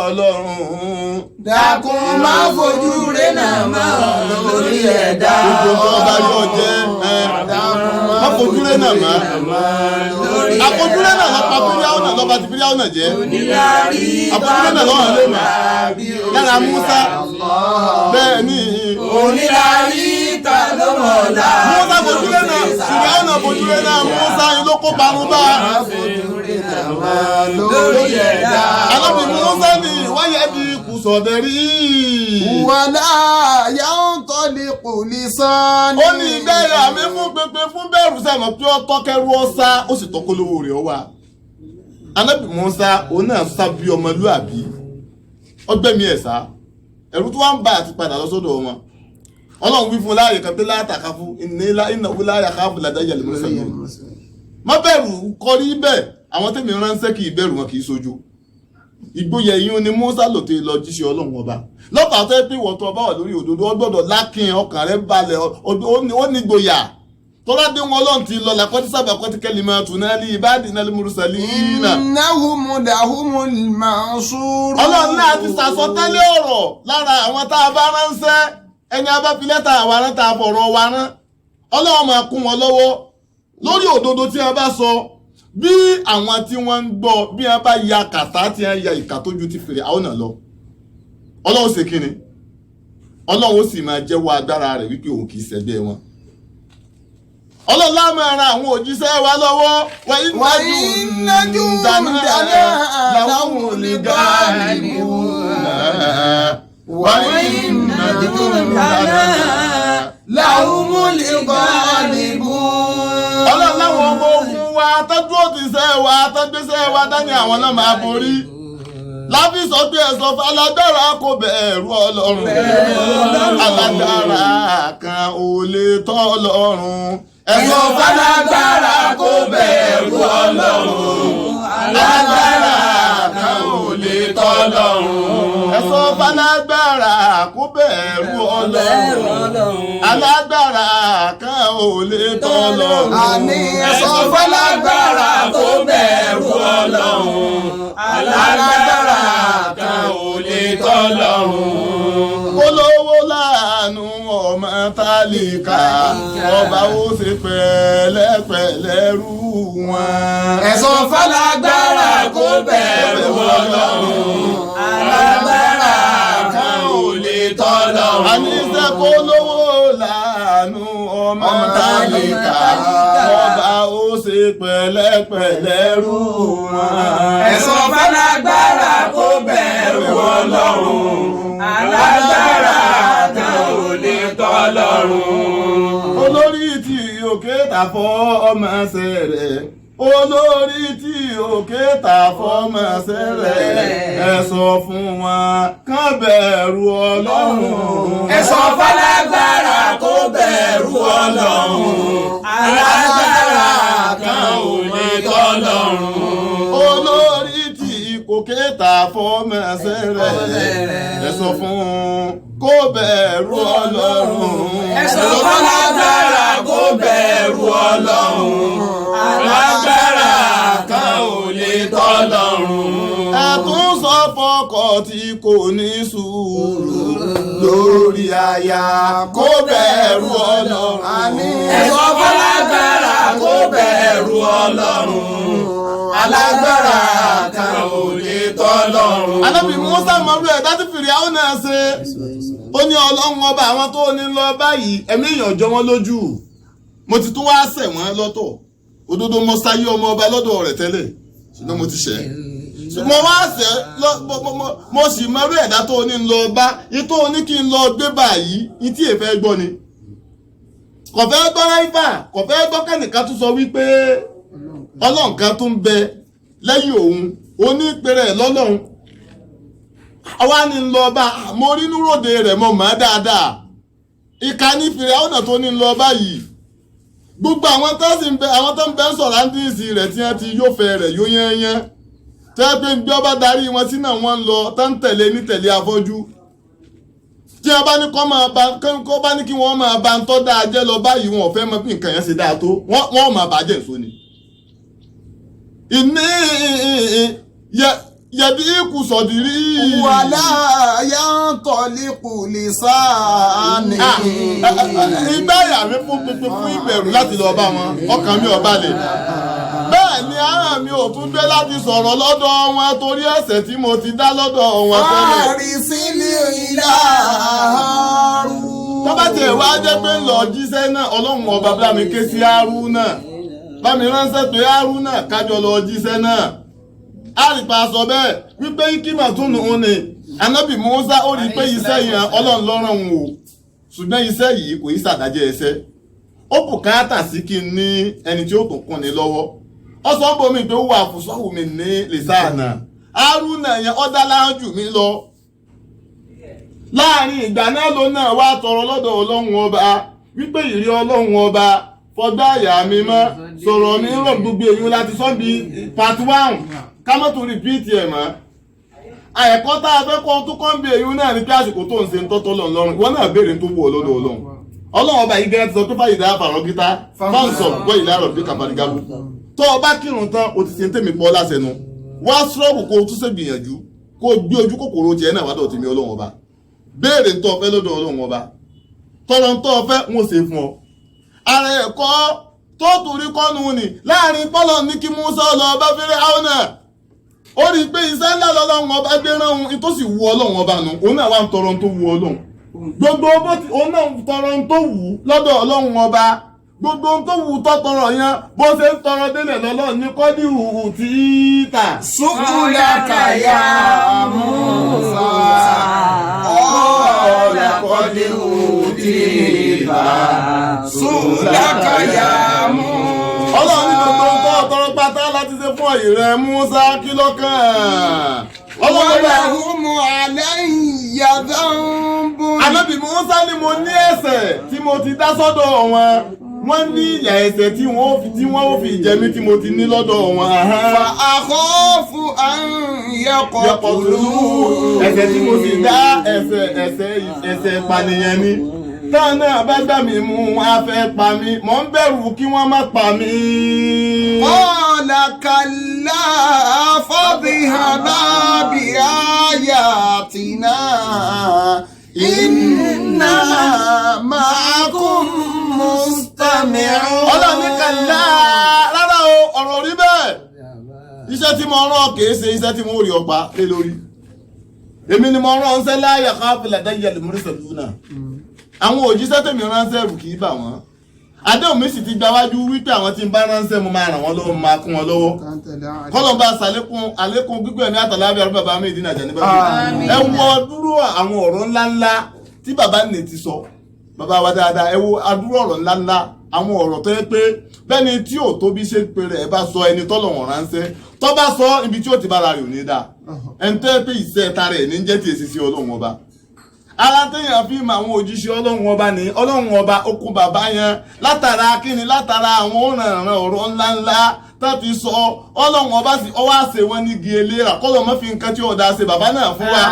Ọlọ́run. dákun má fojú rẹ̀ náà má lórí ẹ̀dá gbogbo ọba yóò jẹ́ má fojú rẹ̀ náà má. àfojú rẹ̀ náà lọ́pàá fíríàwọ̀ náà lọ́ba ti fíríàwọ̀ náà jẹ́. àfojú rẹ̀ náà lọ́wọ́ lè mà lára Musa. bẹ́ẹ̀ ni onílárí ta ló mọ̀lá. Musa fojú rẹ̀ náà fíríàwọ̀ náà fojú rẹ̀ náà Musa yìí ló kó parun bá. lórí ẹ̀dá alábì Musa ni wáyé bí kùsọ̀dẹ̀rí. wàlá yantaliqu lisani. ó ní ìbẹ̀rẹ̀ àmì fún pépé fún bẹ̀rù sẹ́mọ̀ pé ó tọ́kẹ́rú ọ̀sá ó sì tọ́kọ́lówó rẹ̀ ọwà. alábì Musa òun náà sá bí ọmọlúàbí ọgbẹ́mi ẹ̀ sá ẹ̀rù tó wá ń bá àti padà lọ sọ́dọ̀ wọn. Ọlọ́run wí fún láàyè kan pé látàkà fún ìnáwó láyà káfù làdájà lè mú sẹ́yìn. má bẹ̀rù kọrí bẹ́ẹ̀ àwọn tẹ̀mí ránṣẹ́ kì í bẹ̀rù wọn kì í sojú. ìgboyà yìí ni Musa lò tó lọ jíṣẹ́ Ọlọ́run ọba lọ́pàá tó pé ìwọ̀n tó ọba wà lórí òdodo ó gbọ́dọ̀ lákìn ọkàn rẹ̀ balẹ̀ ó ní gboyà tọ́lá dé wọn Ọlọ́run ti lọ làkọ́tí sábà kọ́tí kalimatuna li ibadina al-mursalina. innahum lahumul mansurun. Ọlọ́run náà ti sàsọtẹ́lẹ̀ ọ̀rọ̀ lára àwọn tá a bá ránṣẹ́ ẹni a bá fi lẹ́tà àwa rán tá a fọ̀rọ̀ wa rán Ọlọ́run máa kún wọn lọ́wọ́ lórí òdodo tí a bá sọ bí àwọn tí wọ́n ń gbọ́ bí a bá ya kàtá tí a ya ìkà tójú ti fèrè àwọn náà lọ Ọlọ́run ṣe kíni Ọlọ́run ó sì máa jẹ́wọ́ agbára rẹ̀ wípé òun kì í ṣẹgbẹ́ wọn. Ọlọ́run lá máa ran àwọn òjíṣẹ́ wa lọ́wọ́ wa inna jundana lahumul ghalibun. wa inna jundana lahumul ghalibun. Ọlọ́run láwọn ọmọ ogun wa tọ́jú òtíṣẹ́ wa tọ́gbéṣẹ́ wa dání àwọn náà máa borí. Lábí sọ pé ẹ̀sọ́ alágbára kò bẹ̀rù Ọlọ́run. Alágbára kan ò lè tọ́ Ọlọ́run. ẹ̀sọ́ falágbára kò bẹ̀rù Ọlọ́run. Alágbára kan ò lè tọ́ Ọlọ́run. ẹ̀sọ́ falágbára kò bẹ̀rù Ọlọ́run. Alágbára kan ò lè tọ́ Ọlọ́run. àní ẹ̀sọ́ falágbára kò bẹ̀rù Ọlọ́run. Alágbára kan ò lè tọ́ Ọlọ́run. Olówó láàánú ọmọ tálíkà ọba ó ṣe pẹ̀lẹ́pẹ̀lẹ́ rú wọn. ẹ̀sọ́ falágbára kò bẹ̀rù Ọlọ́run. Alágbára kan ò lè tọ́ Ọlọ́run. Àníṣe kó lówó láàánú ọmọ tálíkà ọba ó ṣe pẹ̀lẹ́pẹ̀lẹ́ rú wọn. ẹ̀sọ́ falágbára kò bẹ̀rù Ọlọ́run. Alágbára kan ò lè tọ́ Ọlọ́run. Olórí tí òkè tàfọ́ ọmọ ṣe rẹ̀ olórí tí òkè tàfọ́ ọmọ ṣe rẹ̀ ẹ sọ fún wọn kán bẹ̀rù Ọlọ́run. ẹ̀sọ́ falágbára kò bẹ̀rù Ọlọ́run. Alágbára kan ò lè tọ́ Ọlọ́run. Olórí tí òkè tàfọ́ ọmọ ṣe rẹ̀ ẹ sọ fún kó bẹ̀rù Ọlọ́run. ẹ̀sọ́ falágbára kò bẹ̀rù Ọlọ́run. Alágbára kan ò lè tọ́ Ọlọ́run. Ẹ̀tún sọ fọ́kọ tí kò ní sùúrù lórí aya kó bẹ̀rù Ọlọ́run. ẹ̀sọ́ falágbára kò bẹ̀rù Ọlọ́run. Alágbára kan lè tọ́lọ́run. Ànábì Mùsá mọ̀rú ẹ̀dá tí Fìràwọ̀ náà ṣe. Ó ní Ọlọ́run ọba àwọn tó ní lọ báyìí ẹ̀mí èèyàn jọ wọ́n lójú. Mo ti tún wá ṣẹ̀ wọ́n lọ́tọ̀. Òdodo mo sáyé ọmọ ọba lọ́dọ̀ rẹ̀ tẹ́lẹ̀. Ṣùgbọ́n mo ti ṣẹ̀. Mo wá ṣẹ̀ mo sì mọ̀rú ẹ̀dá tó ní lọ bá. Ìtò ní kí n lọ gbé báyìí, ìtí èfẹ́ gbọ́ ni. Kò fẹ́ gbọ́ ráìfà, kò fẹ́ gbọ́ kẹ́nìkan tún sọ wípé Ọlọ́run kan tún bẹ lẹ́yìn òun onípẹ̀rẹ̀ lọ́lọ́run. Àwa ni ń lọ bá mo rí núròde rẹ̀ mọ̀ mọ́ dáadáa. Ìka ní Fìràwọ̀ tó ní lọ báyìí. Gbogbo àwọn tó ń bẹ ń sọ̀rọ̀ àndínsì rẹ̀ tí wọ́n ti yóò fẹ́ rẹ̀ yóò yẹ́nyẹ́. Tẹ́ pé bí ọba darí wọn sínú wọn lọ tó ń tẹ̀lé ní tẹ̀lé afọ́jú. Tí wọ́n bá ní kọ́ bá ní kí wọ́n máa bá ń tọ́ dáa jẹ́ lọ báyìí wọn ò fẹ́ mọ bí nǹkan yẹn ṣe dáa tó wọ́n máa bàjẹ́ èso ni. Ìní yẹ̀dí ikú sọ̀dìrí. Wàlá yantaliqu lisani. Ìgbà ìyá mi fún pípín fún ìbẹ̀rù láti lọ bá wọn, ọkàn mi ò balẹ̀. Bẹ́ẹ̀ ni ara mi ò tún gbé láti sọ̀rọ̀ lọ́dọ̀ wọn torí ẹ̀ṣẹ̀ tí mo ti dá lọ́dọ̀ wọn tẹ́lẹ̀. Arsili ila Harun. Tó bá tiẹ̀ wá jẹ́ pé lọ jíṣẹ́ náà Ọlọ́run ọba bá mi ké sí Hárúnà. Bá mi ránṣẹ́ pé Hárúnà kájọ lọ jíṣẹ́ náà. Àrípa sọ bẹ́ẹ̀ wípé kíma tún nù ún ni Ànábì Mùsá ó rí pé iṣẹ́ yẹn Ọlọ́run lọ́rọ̀ òun o ṣùgbọ́n iṣẹ́ yìí kò í ṣàdájẹ́ ẹsẹ́ ó bùkátà sí kí n ní ẹni tí ó tún kún ni lọ́wọ́ ó sọ bomi pé ó wà fùsọ́wù mi ní lìsáànà Hárúnà yẹn ó dá láàjù mi lọ láàrin ìgbà náà ló náà wá tọrọ lọ́dọ̀ Ọlọ́run ọba wípé ìrí Ọlọ́run ọba fọgbá àyà mi mọ́ sọ̀rọ̀ mi rọ̀ gbogbo èyí láti sọ bí part 1 ká mọ́ tún rìpíìtì ẹ̀ mọ́ àyẹ̀kọ́ tá a fẹ́ kọ́ tó kọ́ ń bí èyí náà ní pé àsìkò tó ń ṣe ń tọ́tọ́ lọ́rùn ìwọ náà béèrè tó wù ọ́ lọ́dọ̀ Ọlọ́run Ọlọ́run ọba yìí gẹ́gẹ́ ti sọ pé fàyè dáa fàrọ̀ gíta fáǹsọ̀ gbọ́ ìlà rọ̀ bí kàfàdígàbù tó o bá kírun tán o ti ṣe ń tèmi pọ́ lásẹ̀nu wá sọ́ọ̀bù kó o tún ṣe gbìyànjú kó o gbé ojú kòkòrò tiẹ̀ náà wádọ̀ tèmi Ọlọ́run ọba béèrè ń tọ́ ọ fẹ́ lọ́dọ̀ Ọlọ́run ọba tọ́lọ́ ń tọ́ ọ fẹ́ ń ṣe fún ọ ara ẹ̀kọ́ tó torí kọ́nu ni láàrin pọ́lọ̀ ní kí Mùsá lọ bá Fíráúnà náà ó rí i pé iṣẹ́ ńlá lọ́lọ́run ọba gbé rán òun tó sì wù Ọlọ́run ọba nù òun náà wà ń tọrọ tó wù Ọlọ́run gbogbo òun náà tọrọ tó wù lọ́dọ̀ Ọlọ́run ọba gbogbo tó wù tó tọrọ yẹn bó ṣe ń tọrọ délẹ̀ lọ́lọ́run ní kọ́ ní ìhùhù tí í tà. Subulaka ya Musa ọ̀la kọ́ ní ìhùhù tí í tà. Subulaka ya Musa. Ọlọ́run ní gbogbo nǹkan ọ̀tọ̀rọ̀ pátá láti ṣe fún ọ̀yìn rẹ̀ Mùsá kí lọ́kàn. Walahumu alayya dhanbun. Ànábì Mùsá ni mo ní ẹ̀ṣẹ̀ tí mo ti dá sọ́dọ̀ wọn. Wọ́n ní ìyà ẹ̀ṣẹ̀ tí wọ́n ó fi jẹ mí tí mo ti ní lọ́dọ̀ wọn. Fa akhafu an yaqtulun. Ẹ̀ṣẹ̀ tí mo ti dá ẹ̀ṣẹ̀ ìpànìyàn ni. Táwọn náà bá gbà mí mú wọn á fẹ́ pa mí. Mò ń bẹ̀rù kí wọ́n má pa mí. Qala kalla fadhhaba bi ayatina inna ma'akum mustami'un. Ọlọ́run ní kàlá rárá o ọ̀rọ̀ rí bẹ́ẹ̀. Iṣẹ́ tí mo rán kìí ṣe iṣẹ́ tí mo rí ọgbà lé lórí. Èmi ni mo rán ṣẹ́ la yakhafu ladayya al-mursaluna. Àwọn òjíṣẹ́ tèmi ránṣẹ́ rù kì í bà wọ́n. Àdéhùn mi sì ti gbáwájú wípé àwọn tí ń bá ránṣẹ́ mo máa ràn wọ́n lọ́wọ́ máa kún wọn lọ́wọ́. Kọ́lọ́mbà àlékún gbígbẹ̀ ní àtàlábí àrùn bàbá mi ìdínà jẹ́ níbẹ̀. Ẹ wo dúró àwọn ọ̀rọ̀ ńláńlá tí bàbá nì ti sọ. Bàbá wa dáadáa ẹ wo adúró ọ̀rọ̀ ńláńlá àwọn ọ̀rọ̀ tó yẹ pé bẹ́ni tí ò tóbi ṣe pé rẹ̀ bá sọ ẹni tọ́lọ̀ wọ̀n ránṣẹ́ tó bá sọ ibi tí ó ti bára rẹ̀ ò ní dáa. Ẹni tó yẹ pé ìṣẹ́ ta rẹ̀ ní jẹ́ ti èsì sí Ọlọ́run ọba. Ara téèyàn fi mọ àwọn òjíṣẹ́ Ọlọ́run ọba ní Ọlọ́run ọba okùn bàbá yẹn látara kíni látara àwọn òrànràn ọ̀rọ̀ ńláńlá tó ti sọ Ọlọ́run ọba sì ọwọ́ àṣẹ wọn ní igi eléra kọ́lọ̀ mọ́ fi nǹkan tí ó dáa ṣe bàbá náà fún wa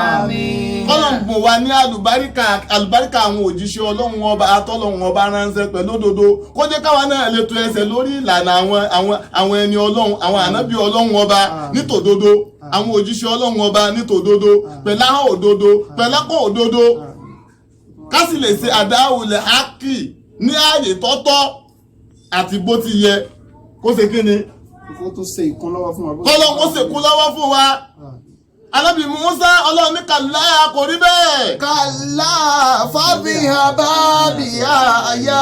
kọ́lọ̀ ń bùn wa ní àlùbáríkà àwọn òjíṣẹ́ Ọlọ́run ọba atọ́lọ́run ọba ránṣẹ́ pẹ̀lú òdodo kó jẹ́ káwa náà lè tò ẹsẹ̀ lórí ìlànà àwọn ẹni Ọlọ́run àwọn ànábì Ọlọ́run ọba nítòdodo àwọn òjíṣẹ́ Ọlọ́run ọba nítòdodo pẹ̀láhàn òdodo pẹ̀lákọ̀ òdodo ká sì lè ṣe àdáwòlẹ̀ ákì ní ààyè tọ́tọ́ àti bó ti yẹ kó ṣe kí ni kó tó ṣe ìkún lọ́wọ́ fún wa. kọ́lọ́ kó ṣèkún lọ́wọ́ fún wa. Ànábì Mùsá Ọlọ́run ní kàlá kò rí bẹ́ẹ̀. Kàlá fábíhàbá bíyà àyà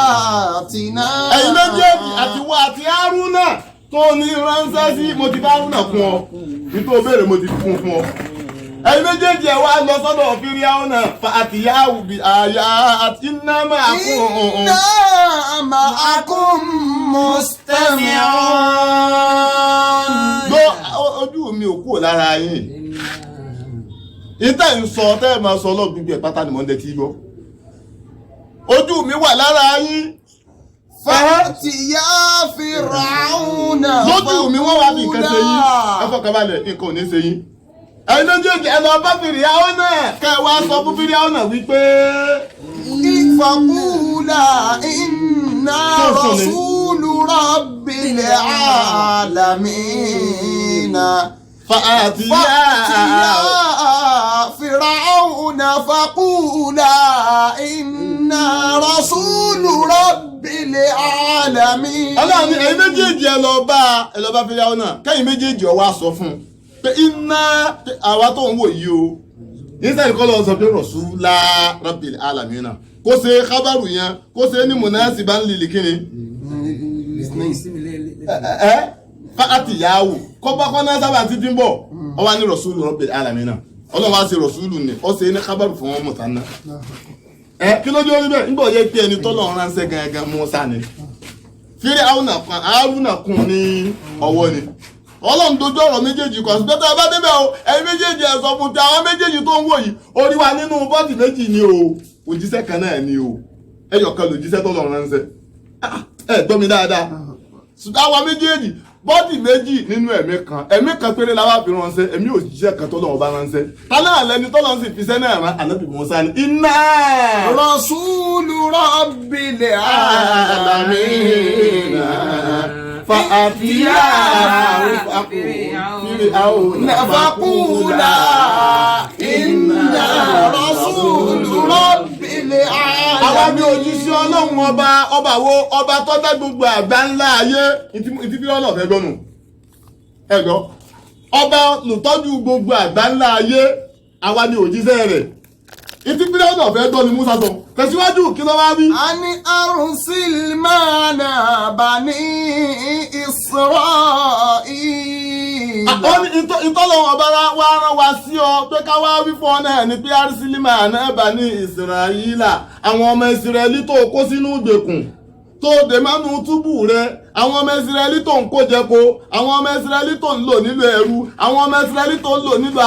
àtìná. Ẹ̀yin méjèèjì àti wọ àti Hárúnà tó ní ránṣẹ́ sí mo ti bá Hárúnà kún ọ nítorí béèrè mo ti kún fún ọ. Ẹ̀yin méjèèjì ẹ̀ wá lọ sọ́dọ̀ Fíráúnà àtìyáwó bí àyà àti iná máa kún. Iná máa kún mustami'un. Ojú mi ò kúrò lára yín. Ìtẹ́ ń sọ tẹ́ ẹ̀ máa sọ ọlọ́gbìngbìn ẹ̀ pátá ni mò ń dẹ́tí gbọ́. Ojú mi wà lára yín. Fàtíyà Fíráúnà. Lójú mi wọ́n wá bí nǹkan ṣe yín. Ẹ fọkàn balẹ̀ nǹkan ò ní ṣe yín. Ẹ̀yin méjèèjì ẹ lọ bá Fíráúnà kẹ́ ẹ wá sọ fún Fíráúnà wípé. Faqūlā innā rasūlu rabbil ālamīn. Fa'atiya Fíráúnà faqūlā innā rasūlu rabbil ālamīn. Ọlọ́run ní ẹ̀yin méjèèjì ẹ lọ bá Fíráúnà kẹ́yìn méjèèjì ọ wá sọ fún un pé iná àwa tó ń wò yìí o nísàlẹ̀ kọ́ lọ sọ pé Rasūlā Rabbil Ālamīn kó ṣe kábàrù yẹn kó ṣe ní munāsiban lil kíni fa'atiyahu kọ́bákọ́ náà sábà ti dín bọ̀ ọ wá ní Rasūlū Rabbil Ālamīn Ọlọ́run wá ṣe rọ̀súlù ní ọ ṣe ní kábàrù fún wọn mọ̀tánná kí ló dé orí bẹ́ẹ̀ nígbà yẹ pé ẹni tọ́lọ̀ ránṣẹ́ gangan Mùsá ni Fíráúnà kan Hárúnà kún ní ọwọ́ ni Ọlọ́run dojú ọ̀rọ̀ méjèèjì kan sí pẹ́tẹ́ bá débẹ̀ o ẹ̀yin méjèèjì ẹ̀ sọ fún ti àwọn méjèèjì tó ń wò yìí orí wa nínú bọ́ọ̀dì méjì ni o òjíṣẹ́ kan náà ni o ẹyọ kan lòjíṣẹ́ tọ́lọ̀ ránṣẹ́ ẹ gbọ́ mi dáadáa ṣùgbọ́n àwa méjèèjì bọ́ọ̀dì méjì nínú ẹ̀mí kan péré la wá fi ránṣẹ́ ẹ̀mí òjíṣẹ́ kan tọ́lọ̀ ọba ránṣẹ́ tálẹ́ àlẹ́ni tọ́lọ̀ sì fi sẹ́nà rán Ànábì Mùsá ni iná Rasūlu Rabbil Ālamīn. Fa'atiya Fíráúnà faqūlā innā rasūlu Rabbil Ālamīn. Àwa bí òjíṣẹ́ Ọlọ́run ọba wo ọba tó dá gbogbo àgbá ńlá ayé ìtí Fíráúnà fẹ́ gbọ́nù ẹ̀gbọ́ ọba lùtọ́jú gbogbo àgbá ńlá ayé àwa ni òjíṣẹ́ rẹ̀ ìtí Fíráúnà fẹ́ gbọ́ ni Mùsá sọ tẹ̀síwájú kí ló wá wí. Ani arsil ma'ana bani Isra'īl. Ó ní ìtọ́lọ́wọ́ ọba wa rán wa sí ọ pé ká wá wí fún ọ náà ní pé arsil ma'ana bani Isra'īla àwọn ọmọ Ísírẹ́lì tó kó sínú ìgbèkùn tó dè mánú túbú rẹ àwọn ọmọ Ísírẹ́lì tó ń kó jẹko àwọn ọmọ Ísírẹ́lì tó ń lò nílò ẹrú àwọn ọmọ Ísírẹ́lì tó ń lò nílò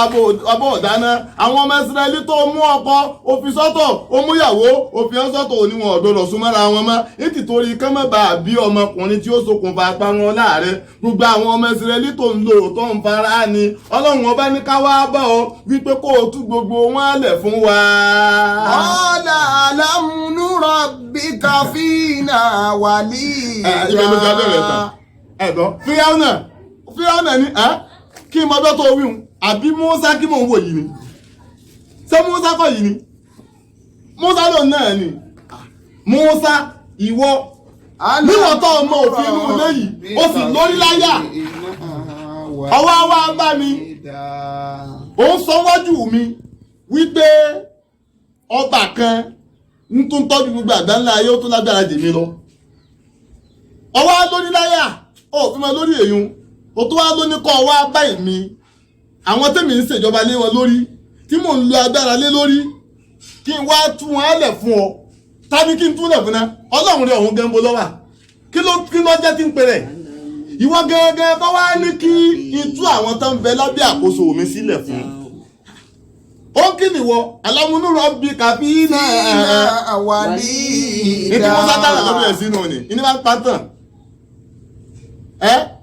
abọ́ ọ̀dáná àwọn ọmọ Ísírẹ́lì tó mú ọkọ òfin sọ́tọ̀ òmúyàwó òfin sọ́tọ̀ òníwọ̀n ọ̀dọ́dọ̀ súnmọ́ra wọn mọ́ nítorí kánmọ́bà bí ọmọkùnrin tí ó ṣokùnfà parun láàrẹ gbogbo àwọn ọmọ Ísírẹ́lì tó ń lò tó ń fara ni Ọlọ́run ọba ní ká wá bá ọ wípé kó o tú gbogbo wọn lẹ̀ fún wa. Qāla alam nurabbika fīnā walīyyan. Ẹ̀gbọ́n Fíráúnà ní kí n mọ́jọ́ tó wíhun àbí Mùsá kí mò ń wò yìí ni ṣé Mùsá kọ́ yìí ni Mùsá lò náà ni Mùsá ìwọ níwọ̀n tó ọmọ òfin inú ilé yìí ó sì lórí láyà ọwọ́ wa bá mi ó ń sọ wájú mi wípé ọba kan ń tún tọ́jú gbogbo àgbá ńlá ayé ó tún lágbára jèmi lọ ọwọ́ lórí láyà ó fi mọ lórí èyún ó tó wá lóní kọ́ wá báyìí mi àwọn tèmi ń ṣèjọba lé wọn lórí tí mò ń lo agbára lé lórí kí n wá tú wọn lẹ̀ fún ọ tàbí kí n tú lẹ̀ fún náà Ọlọ́run rẹ̀ ọ̀hún gẹ́gbó lọ́wà kí ló jẹ́ tí ń pè rẹ̀ ìwọ gẹ́gẹ́ bá wá ní kí n tú àwọn tó ń bẹ lábẹ́ àkóso mi sílẹ̀ fún ó kí nìwọ alámúnú rọ̀bì kàfí náà walīyyan. ní tí wọ́n sátánà lọ́bẹ̀ sínú ni ní bá ń pátán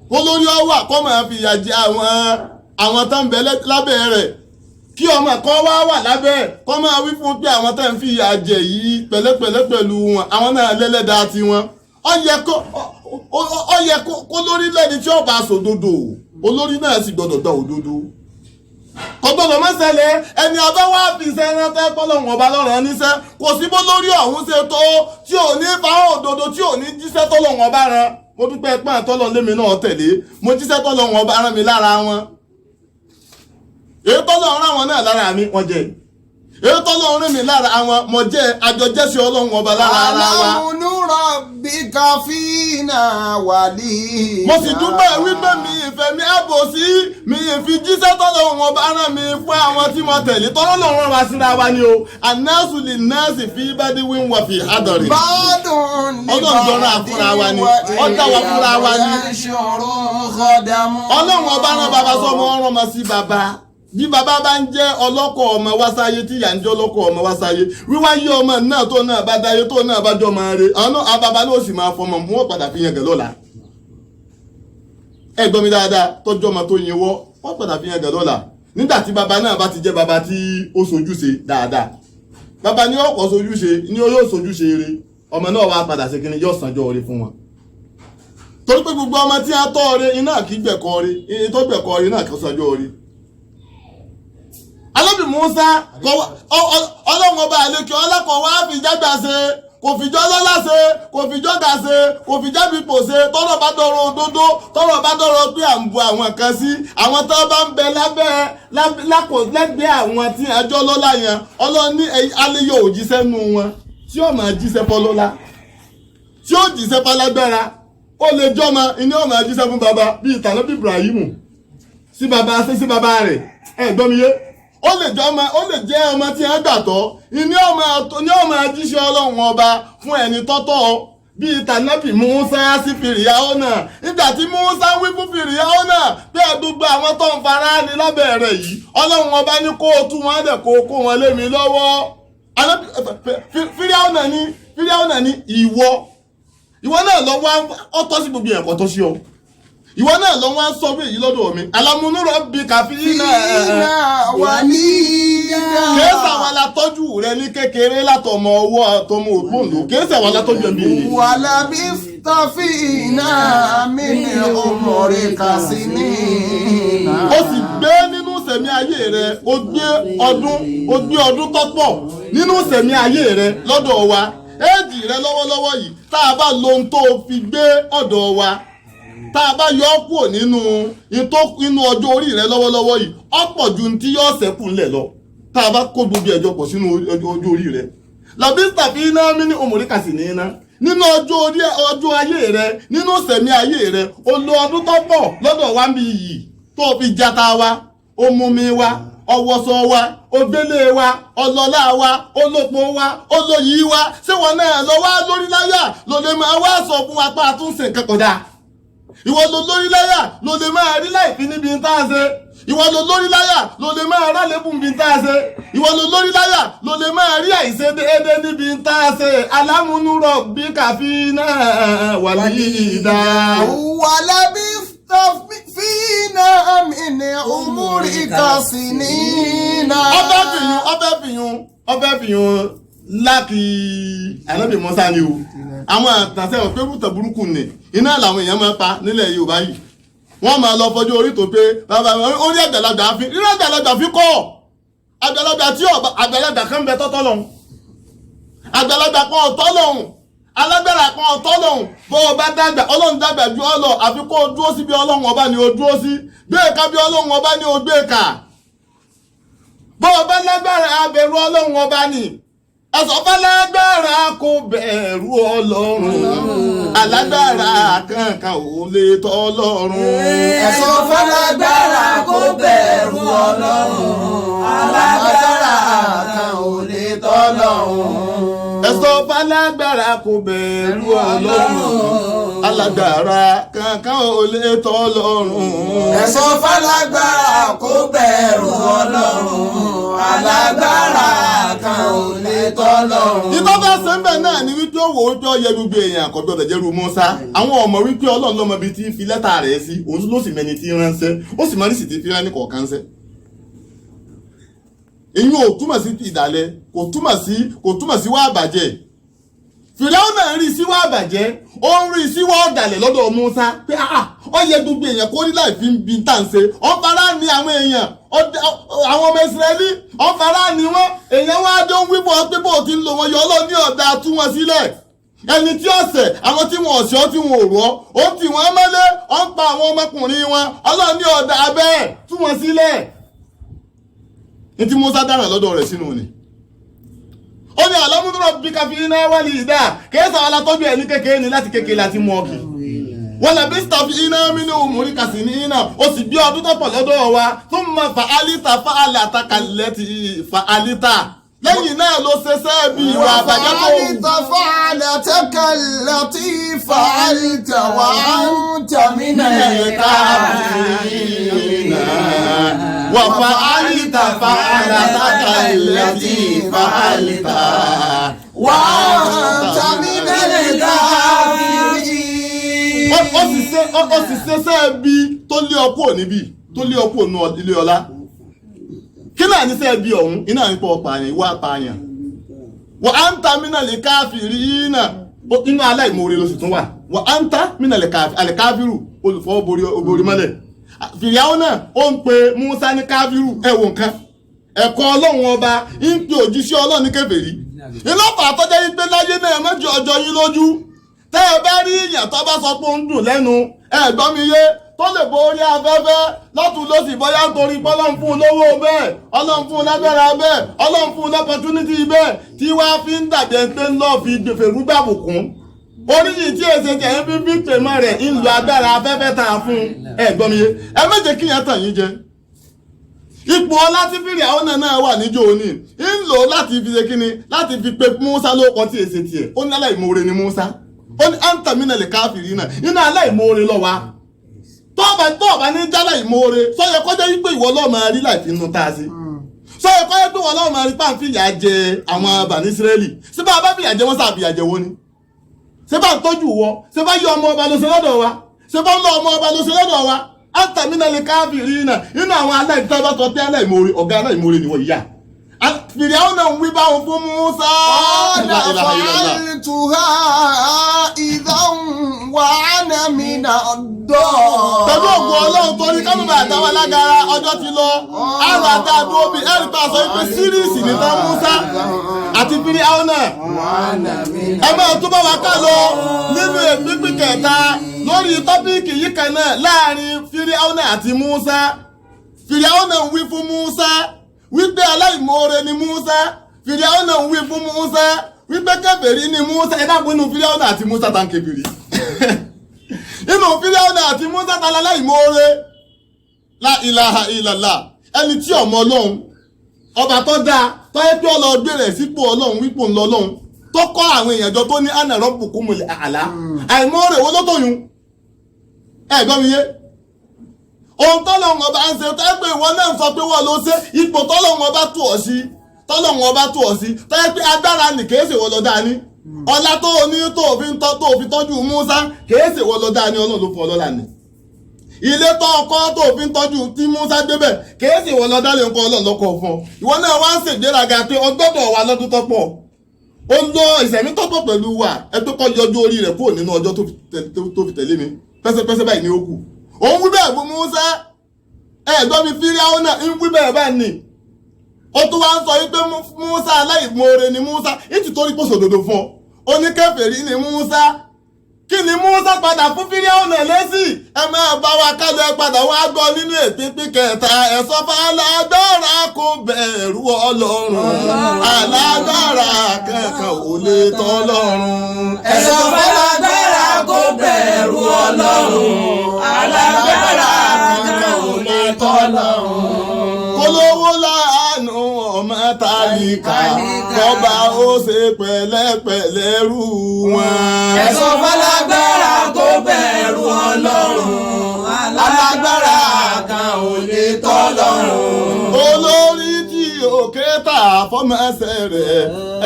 olórí ọwà kọ́ máa fi ìyà jẹ àwọn tó ń bẹ lábẹ́ rẹ̀ kí ọmọ kan wá wà lábẹ́ kọ́ máa wí fún pé àwọn tó ń fi ìyà jẹ yìí pẹ̀lẹ́pẹ̀lẹ́ pẹ̀lú wọn àwọn náà lẹ́lẹ́dàá tiwọn ó yẹ kó lórí lẹ́ni tí ó bá sòdodo olórí náà sì gbọ́dọ̀ gba òdodo kò gbọ́dọ̀ má ṣẹlẹ̀ ẹni ọba wá fi iṣẹ́ rántẹ́ pọ́lọ́wọ́n ọba lọ́rọ̀ níṣẹ́ kò sí bó lórí ọ̀hún ṣe tó tí ò ní fáwọn òdodo tí ò ní jíṣẹ́ tọ́lọ́wọ́n ọba rán mo dúpẹ́ pé àtọ́lọ́ lémi náà tẹ̀lé mo jíṣẹ́ tọ́lọ́ wọn bá rán mi lára wọn èyí tọ́lọ́ rán wọn náà lára mi wọ́n jẹ́ èyí tọ́lọ́ rán mi lára wọn mo jẹ́ àjọjẹ́sí ọlọ́run ọba lára ara wa. alámúnúrọ̀ bí káfíńà wàlí. mo sì dúpẹ́ wípé mi ìfẹ́ mi àbò sí mi ìfi jíṣẹ́ tọ́lọ́ wọn bá rán mi fún àwọn tí mo tẹ̀lé tọ́lọ́ lọ́run wa síra wa ni o anásù lè nọ́ọ̀sì fi bádí wí wọ̀ fi àdọ̀rẹ̀. bádùn ní ọlọ́run jọra fúnra wa ni ọ̀dà wa fúnra wa ni. ọlọ́run ọba rán bàbá sọmọ ọ̀rọ̀ ọmọ sí bàbá bí bàbá bá ń jẹ́ ọlọ́kọ̀ ọmọ wá sáyé tí ìyá ń jẹ́ ọlọ́kọ̀ ọmọ wá sáyé wíwáyé ọmọ náà tó náà bá dáyé tó náà bá jọ máa re àwọn bàbá ló sì máa fọmọ mú wọn padà fi yẹn gẹ̀ lọ́la ẹ gbọ́ mi dáadáa tọ́jú ọmọ tó yin wọ́ wọ́n padà fi yẹn gẹ̀ lọ́la nígbà tí bàbá náà bá ti jẹ́ bàbá tí ó sojúṣe dáadáa bàbá ní ọkọ̀ sojúṣe ní yóò sojúṣe eré ọmọ náà wá padà sí kíni yóò sanjọ́ orí fún wọn torí pé gbogbo ọmọ tí a tọ́ ọrẹ iná kì í gbẹ̀kọ́ orí tó gbẹ̀kọ́ orí náà kì í sanjọ́ orí. Ànábì Mùsá ọlọ́run ọba àlekè ọlọ́kọ̀ wá fìjágbà ṣe kò fìjọ́ lọ́lá ṣe kò fìjọ́ gà ṣe kò fìjọ́ bípò ṣe tọ́rọ̀ bá dọ̀rọ̀ òdodo tọ́rọ̀ bá dọ̀rọ̀ pé à ń bu àwọn kan sí àwọn tó bá ń bẹ lẹ́gbẹ̀ẹ́ àwọn tí ẹjọ́ lọ́lá yẹn ọlọ́run ní aléyọ̀ òjíṣẹ́ nù wọn tí ó máa jíṣẹ́ fọlọ́lá tí ó jíṣẹ́ fọlágbára ó lè jọ́mọ iná ó máa jíṣẹ́ fún baba bíi tànàbí Ibrahimu sí baba rẹ̀ gbọ́ mi yé ó lè jẹ́ ọmọ tí wọ́n gbàtọ́ ní ọmọ ajíṣẹ́ ọlọ́run ọba fún ẹni tọ́tọ́ bíi tànàbì Mùsá sí Fìrìyáwó náà nígbà tí Mùsá wí fún Fìrìyáwó náà pé gbogbo àwọn tó ń fara ní lábẹ́ rẹ̀ yìí ọlọ́run ọba ní kó o tú wọn dẹ̀ kó o kó wọn lé mi lọ́wọ́ Fìrìyáwó náà ní ìwọ náà lọ wá ọtọ́ sí gbogbo ẹ̀kọ́ tó sí ọ ìwọ náà lọ wá ń sọ bí èyí lọ́dọ̀ mi alámúnúrọ̀ bí kàfíìnà wà ní kéésà wa la tọ́jú rẹ ní kékeré látọmọ ọwọ́ àtọmọ ògbóǹdó kéésà wa la tọ́jú ẹbí èyí. wà lábí tàfíìnà mi ní ọmọrẹ kàsíní. ó sì gbé nínú sẹ̀mí ayé rẹ ó gbé ọdún tọ́pọ̀ nínú sẹ̀mí ayé rẹ lọ́dọ̀ wa éèdì rẹ lọ́wọ́lọ́wọ́ yìí tá a bá lo ohun tó fi gbé ọ̀dọ̀ wa tá a bá yọ ọ́ kúrò nínú ọjọ́ orí rẹ lọ́wọ́lọ́wọ́ yìí ọ̀pọ̀ ju ti yọ ọ̀sẹ̀ kù ńlẹ̀ lọ tá a bá kó gbogbo ẹ̀jọ̀ pọ̀ sínú ọjọ́ orí rẹ làbí tàbí iná mi ní òmùríkà sì ní iná nínú ọjọ́ ayé rẹ nínú sẹ̀mí ayé rẹ o lo ọdún tó pọ̀ lọ́dọ̀ wa ń bí yìí tó fi jata wa ó mú mi wa ọwọ́sọ wa ògbélé wa ọlọ́lá wa olópo wa olóyìí wa ṣé wọn náà lọ wá lórí láyà ló lè máa wá sọ fún wa pé àtúnṣe nǹkan kọjá ìwọ ló lórí láyà ló lè máa rí láìpín níbi tá a ṣe ìwọ ló lórí láyà ló lè máa rálébùn níbi tá a ṣe ìwọ ló lórí láyà ló lè máa rí àìṣe déédéé níbi tá a ṣe alámúnúrọ̀ bí kàfínà wàlídà. wàlábí fínà mi ní umurika sinina. ọbẹ̀ fìyún láti Ànábì Mùsá ni o àwọn àtàṣe ọ̀pẹ́ rútọ̀ burúkú ni iná làwọn èèyàn máa pa nílẹ̀ Yorùbá yìí wọ́n máa lọ fọjú orí tó pé bàbá orí àgbàlagbà fi rí àgbàlagbà fi kọ́ àgbàlagbà kan bẹ tọ́tọ́ lọ́hùn àgbàlagbà kan ọ̀tọ́ lọ́hùn alágbára kan ọ̀tọ́ lọ́hùn bó o bá dàgbà ọlọ́run dàgbà ju ọ lọ àfi kó o dúró sí bí ọlọ́run ọba ni o dúró sí gbé ẹ̀ka bí ọlọ́run ọba ni o gbé ẹ̀ka bó o bá lágbára abẹ̀rù ọlọ́run ọba ni ẹ̀sọ́ fálágbára kò bẹ̀rù ọlọ́run alágbára kankan ò lè tọ́ ọlọ́run. ẹ̀sọ́ fálágbára kò bẹ̀rù ọlọ́run alágbára kan ò lè tọ́ ọlọ́run. ẹ̀sọ́ fálágbára kò bẹ̀rù ọlọ́run alágbára kankan ò lè tọ́ ọlọ́run. ẹ̀sọ́ fálágbára kò bẹ̀rù ọlọ́run alágbára kan ò lè tọ́ ọlọ́run. ìtọ́ bá ṣe ń bẹ̀ náà ni wípé òwò ojú ọyẹ gbogbo èèyàn àkọ́bí ọ̀dẹ̀ jẹ́rú Mùsá àwọn ọmọ wípé ọlọ́run lọ́mọ bíi ti fi lẹ́tà rẹ̀ sí òun ló sì mẹni tí ránṣẹ́ ó sì máa ní sì ti fi rán ní kọ̀ọ̀kan ṣẹ́. ìyún ò túmọ̀ sí ìdálẹ́ kò túmọ̀ sí wá àbàjẹ́ Fìràwọ̀ náà rí síwá àbàjẹ́ ó ń rí síwá ọ̀dàlẹ̀ lọ́dọ̀ Mùsá pé ó yẹ gbogbo èèyàn kó rí láì fi ń bi tá à ń ṣe ó fara ní àwọn èèyàn àwọn ọmọ Ísírẹ́lì ó fara ní wọn èèyàn wá dé ń wípọ̀ pé bó ti ń lò wọn yọ ọlọ́ọ̀ ní ọ̀dà tú wọn sílẹ̀ ẹni tí ọ̀sẹ̀ àwọn tí wọn ọ̀sẹ̀ tí wọn ò rọ́ ó ń tì wọ́n mọ́lé ó ń pa àwọn ọmọkùnrin wọn ọlọ́run ní ọ̀dà abẹ́ tú wọn sílẹ̀ ní tí Musa dára lọ́dọ̀ rẹ̀ sínú ni ó ní alámúdúró bí káfí iná wálé ìdá kẹ́sà alátọ́jú ẹ̀ ní kékeré ni láti kékeré láti mú ọkì wọ́n lè bí stọ̀fì iná mínú múrí kàsì ní iná ó sì bí ọdún tó pọ̀ lọ́dọ̀ wa tó mọ fa'alita fa'alata kàlẹ́tì fa'alita lẹ́yìn náà ló ṣe sẹ́ẹ̀bì ìwà àbàjẹ́ tó wù. fa'alita kàlẹ́tì fa'alita wa anta minal kafirin wa fa'alita fa'alata kàlẹ́tì fa'alita wa anta minal kafirin. ó sì ṣe sẹ́ẹ̀bì tó lé ọkọ̀ níbí tó lé ọkọ̀ nù ilé ọlá kí náà ní sẹ́ẹ̀bì ọ̀hún iná nípa ọ̀pààyàn ìwà àpààyàn wà á ń ta mínà lè káfìrí náà inú aláìmoore ló sì tún wà wà á ń ta mínà lè káfìrù olùfọ́ borí mọ́lẹ̀ fìyàwó náà ó ń pe Musa ní káfìrù ẹ̀wọ̀n nǹkan ẹ̀kọ́ ọlọ́run ọba ń pe òjíṣẹ́ ọlọ́run ní kèfèrí iná pàtọ́jẹ́ yín pé láyé náà mẹ́jọ ọjọ́ yín lójú tẹ́ ẹ bá rí ìyàn tó bá sọ pé ó ń dùn lẹ́nu ẹ̀gbọ́n mi yé tó lè borí afẹ́fẹ́ lọ́tún lósì bóyá nítorí pé ọlọ́run fún un lówó bẹ́ẹ̀ ọlọ́run fún un lágbára bẹ́ẹ̀ ọlọ́run fún un lọ́pọ̀túnítì bẹ́ẹ̀ tí wàá fi ń dàbí ẹni pé ń lọ́ọ́ fi fèrúgbà bùkún orí yìí tí èsè jẹ́ ń fi tèmọ́ rẹ̀ ń lo agbára afẹ́fẹ́ tá a fún ẹ̀gbọ́n mi yé ẹ méje kíyàn tàn yín jẹ ipò ọlá tí fìrì àwọn náà wà níjó òní ń lò láti fi ṣe kíni láti fi pe Musa lóko tí èsè tiẹ̀ ó ní aláìmoore ni Musa ó ní antamina lè káfìrí náà iná aláìmoore lọ wa tọ́ọ̀bà ní jálá ìmoore sọ́yẹ kọjá yí pé ìwọ lọ́ọ́ máa rí láìfi inú tá a sí sọ́yẹ kọjá pé ìwọ lọ́ọ́ máa rí pàǹfì ìyà jẹ àwọn Bani Ísírẹ́lì ṣé bá a bá fìyà jẹ wọ́n sàfìyà jẹ wọ́n ni ṣé bá ń tọ́jú wọ ṣé bá yí ọmọ ọba ló ṣe lọ́dọ̀ wa ṣé bá ń lọ ọmọ ọba ló ṣe lọ́dọ̀ wa antamina lè káfìrí náà inú àwọn aláìtọ́bátọ́ tẹ́ aláìmoore ọ̀gá aláìmoore ni wọ́n yíyá Fìrìáwó náà ń wí báwọn fún Musa. Ọ̀nà fa'altuha idhan wa ana mina ad-dallin. Pẹ̀lú ògùn Ọlọ́run tó ní kámẹ́bà àtàwọn alágara ọjọ́ ti lọ. Àrùn àtàdó omi ẹ̀rí pa sọ pé síríìsì ní tán Musa àti Fìrìáwó náà. Ẹ máa tó bá wa ká lọ nínú ìpínpín kẹta lórí tọ́píìkì yìí kan náà láàrin Fìrìáwó náà àti Musa. Fìrìáwó náà ń wí fún Musa wípé aláìmoore ni Musa Fìrìáwó náà ń wí fún Musa wípé kèfèrí ni Musa ẹ dábò inú Fìrìáwó náà àti Musa tá ń kèfèrí inú Fìrìáwó náà àti Musa tá láìmoore la ilaha illallah ẹni tí ọmọ Ọlọ́run ọba tó dáa tó yẹ pé ọlọ́ọ̀gbé rẹ̀ sípò Ọlọ́run wípò ńlọ Ọlọ́run tó kọ́ àwọn èèyàn jọ tó ní ana rabbukumul a'la àìmoore wo ló tóyún ẹ gbọ́ mi yé ohun tọ́lọ́run ọba ń ṣe tẹ́gbẹ́ ìwọ náà ń sọ pé wọ́n ló ṣe ipò tọ́lọ́run ọba tù ọ́ sí tẹ́gbẹ́ pé agbára nì kèéṣe wọ́n lọ dání ọlá tó o ní tó o fi tọ́jú Musa kèéṣe wọ́n lọ dání Ọlọ́run ló fún ọlọ́lá ni ilé tó ọkọ́ tó o fi ń tọ́jú tí Musa débẹ̀ kèéṣe wọ́n lọ dání nǹkan Ọlọ́run lọ́kọ̀ fún ọ ìwọ náà wá ń ṣègbéraga pé ọgbọ́dọ̀ wà lọ́dún tọ́pọ̀ ó ń lọ ìṣẹ̀mí tọ́pọ̀ pẹ̀lú wa ẹgbẹ́ kọ́ yọjú orí rẹ̀ kúrò nínú ọjọ́ tó fi tẹ̀lé mi pẹ́sẹ́pẹ́sẹ́ báyìí ní ó kù òun wí bẹ́ẹ̀ fún Musa ẹ̀gbọ́n mi Fìrìáwó náà ń wí bẹ́ẹ̀ bá ní ó tún wá ń sọ wípé Musa aláìmoore ni Musa ìtìtorí pòṣò òdòdó fún ọ oníkèfèrí ni Musa kí ni Musa padà fún Fìrìáwó náà lésì ẹ máa bá wa kálọ̀ ẹ padà wá gbọ́ nínú ìpínpín kẹta ẹ̀sọ́ fàlágbára kò bẹ̀rù Ọlọ́run alágbára kankan ò lè tọ́ Ọlọ́run ẹ̀sọ́ fàlágbára kò bẹ̀rù Ọlọ́run alágbára kankan ò lè tọ́ Ọlọ́run. Olówó láàánú ọmọ tálíkà kọba ó ṣe pẹ̀lẹ́pẹ̀lẹ́ rú wọn. ẹ̀sọ́ fàlágbára kò bẹ̀rù Ọlọ́run alágbára kan ò lè tọ́ Ọlọ́run. Olórí tí òkè tà fọmọẹsẹ rẹ̀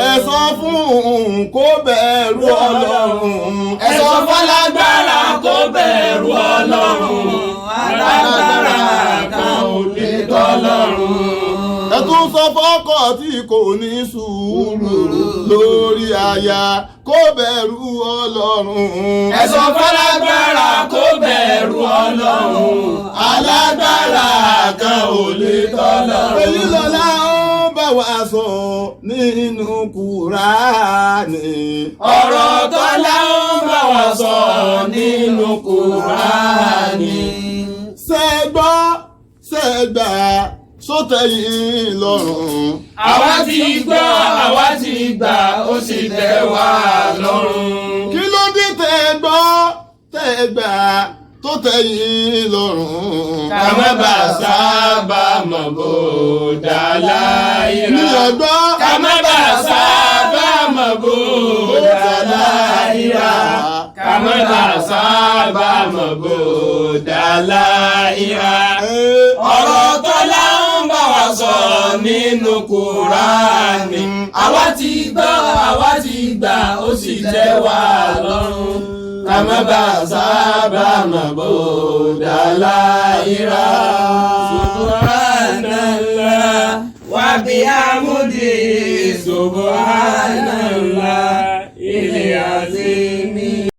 ẹ sọ fún un kó bẹ̀rù Ọlọ́run. ẹ̀sọ́ fàlágbára kò bẹ̀rù Ọlọ́run alágbára kan ò lè tọ́ Ọlọ́run. Ẹ tún sọ fọ́kọ tí kò ní sùúrù lórí aya kó bẹ̀rù Ọlọ́run. ẹ̀sọ́ fàlágbára kò bẹ̀rù Ọlọ́run alágbára kan ò lè tọ́ Ọlọ́run. Èyí lọ́la ń bá wa sọ nínú Kùránì. ọ̀rọ̀ tọ́lá ń bá wa sọ nínú Kùránì. ṣẹ́gbọ́ ṣẹ́gbà sótẹ́yìn lọ́rùn. àwa ti gbọ́ àwa ti gbà ó sì tẹ́ wa lọ́rùn. kí ló dé tẹ́ gbọ́ tẹ́ gbà tó tẹ́yìn lọ́rùn. ká má bà sábà mọ̀ bó dá láyìíra. ní ọgbọ́ ká má bà sábà mọ̀ bó dá láyìíra. ká má bà sábà mọ̀ bó dá láyìíra. ọ̀rọ̀ tọ́lá ń bá wa sọ nínú Kùránì. àwa ti gbọ́ àwa ti gbà ó sì tẹ́ wa lọ́rùn. ká má bà sábà mọ̀ bó dá láyìíra. Subhanallah wa bihamdihi subhanallah ilé àti.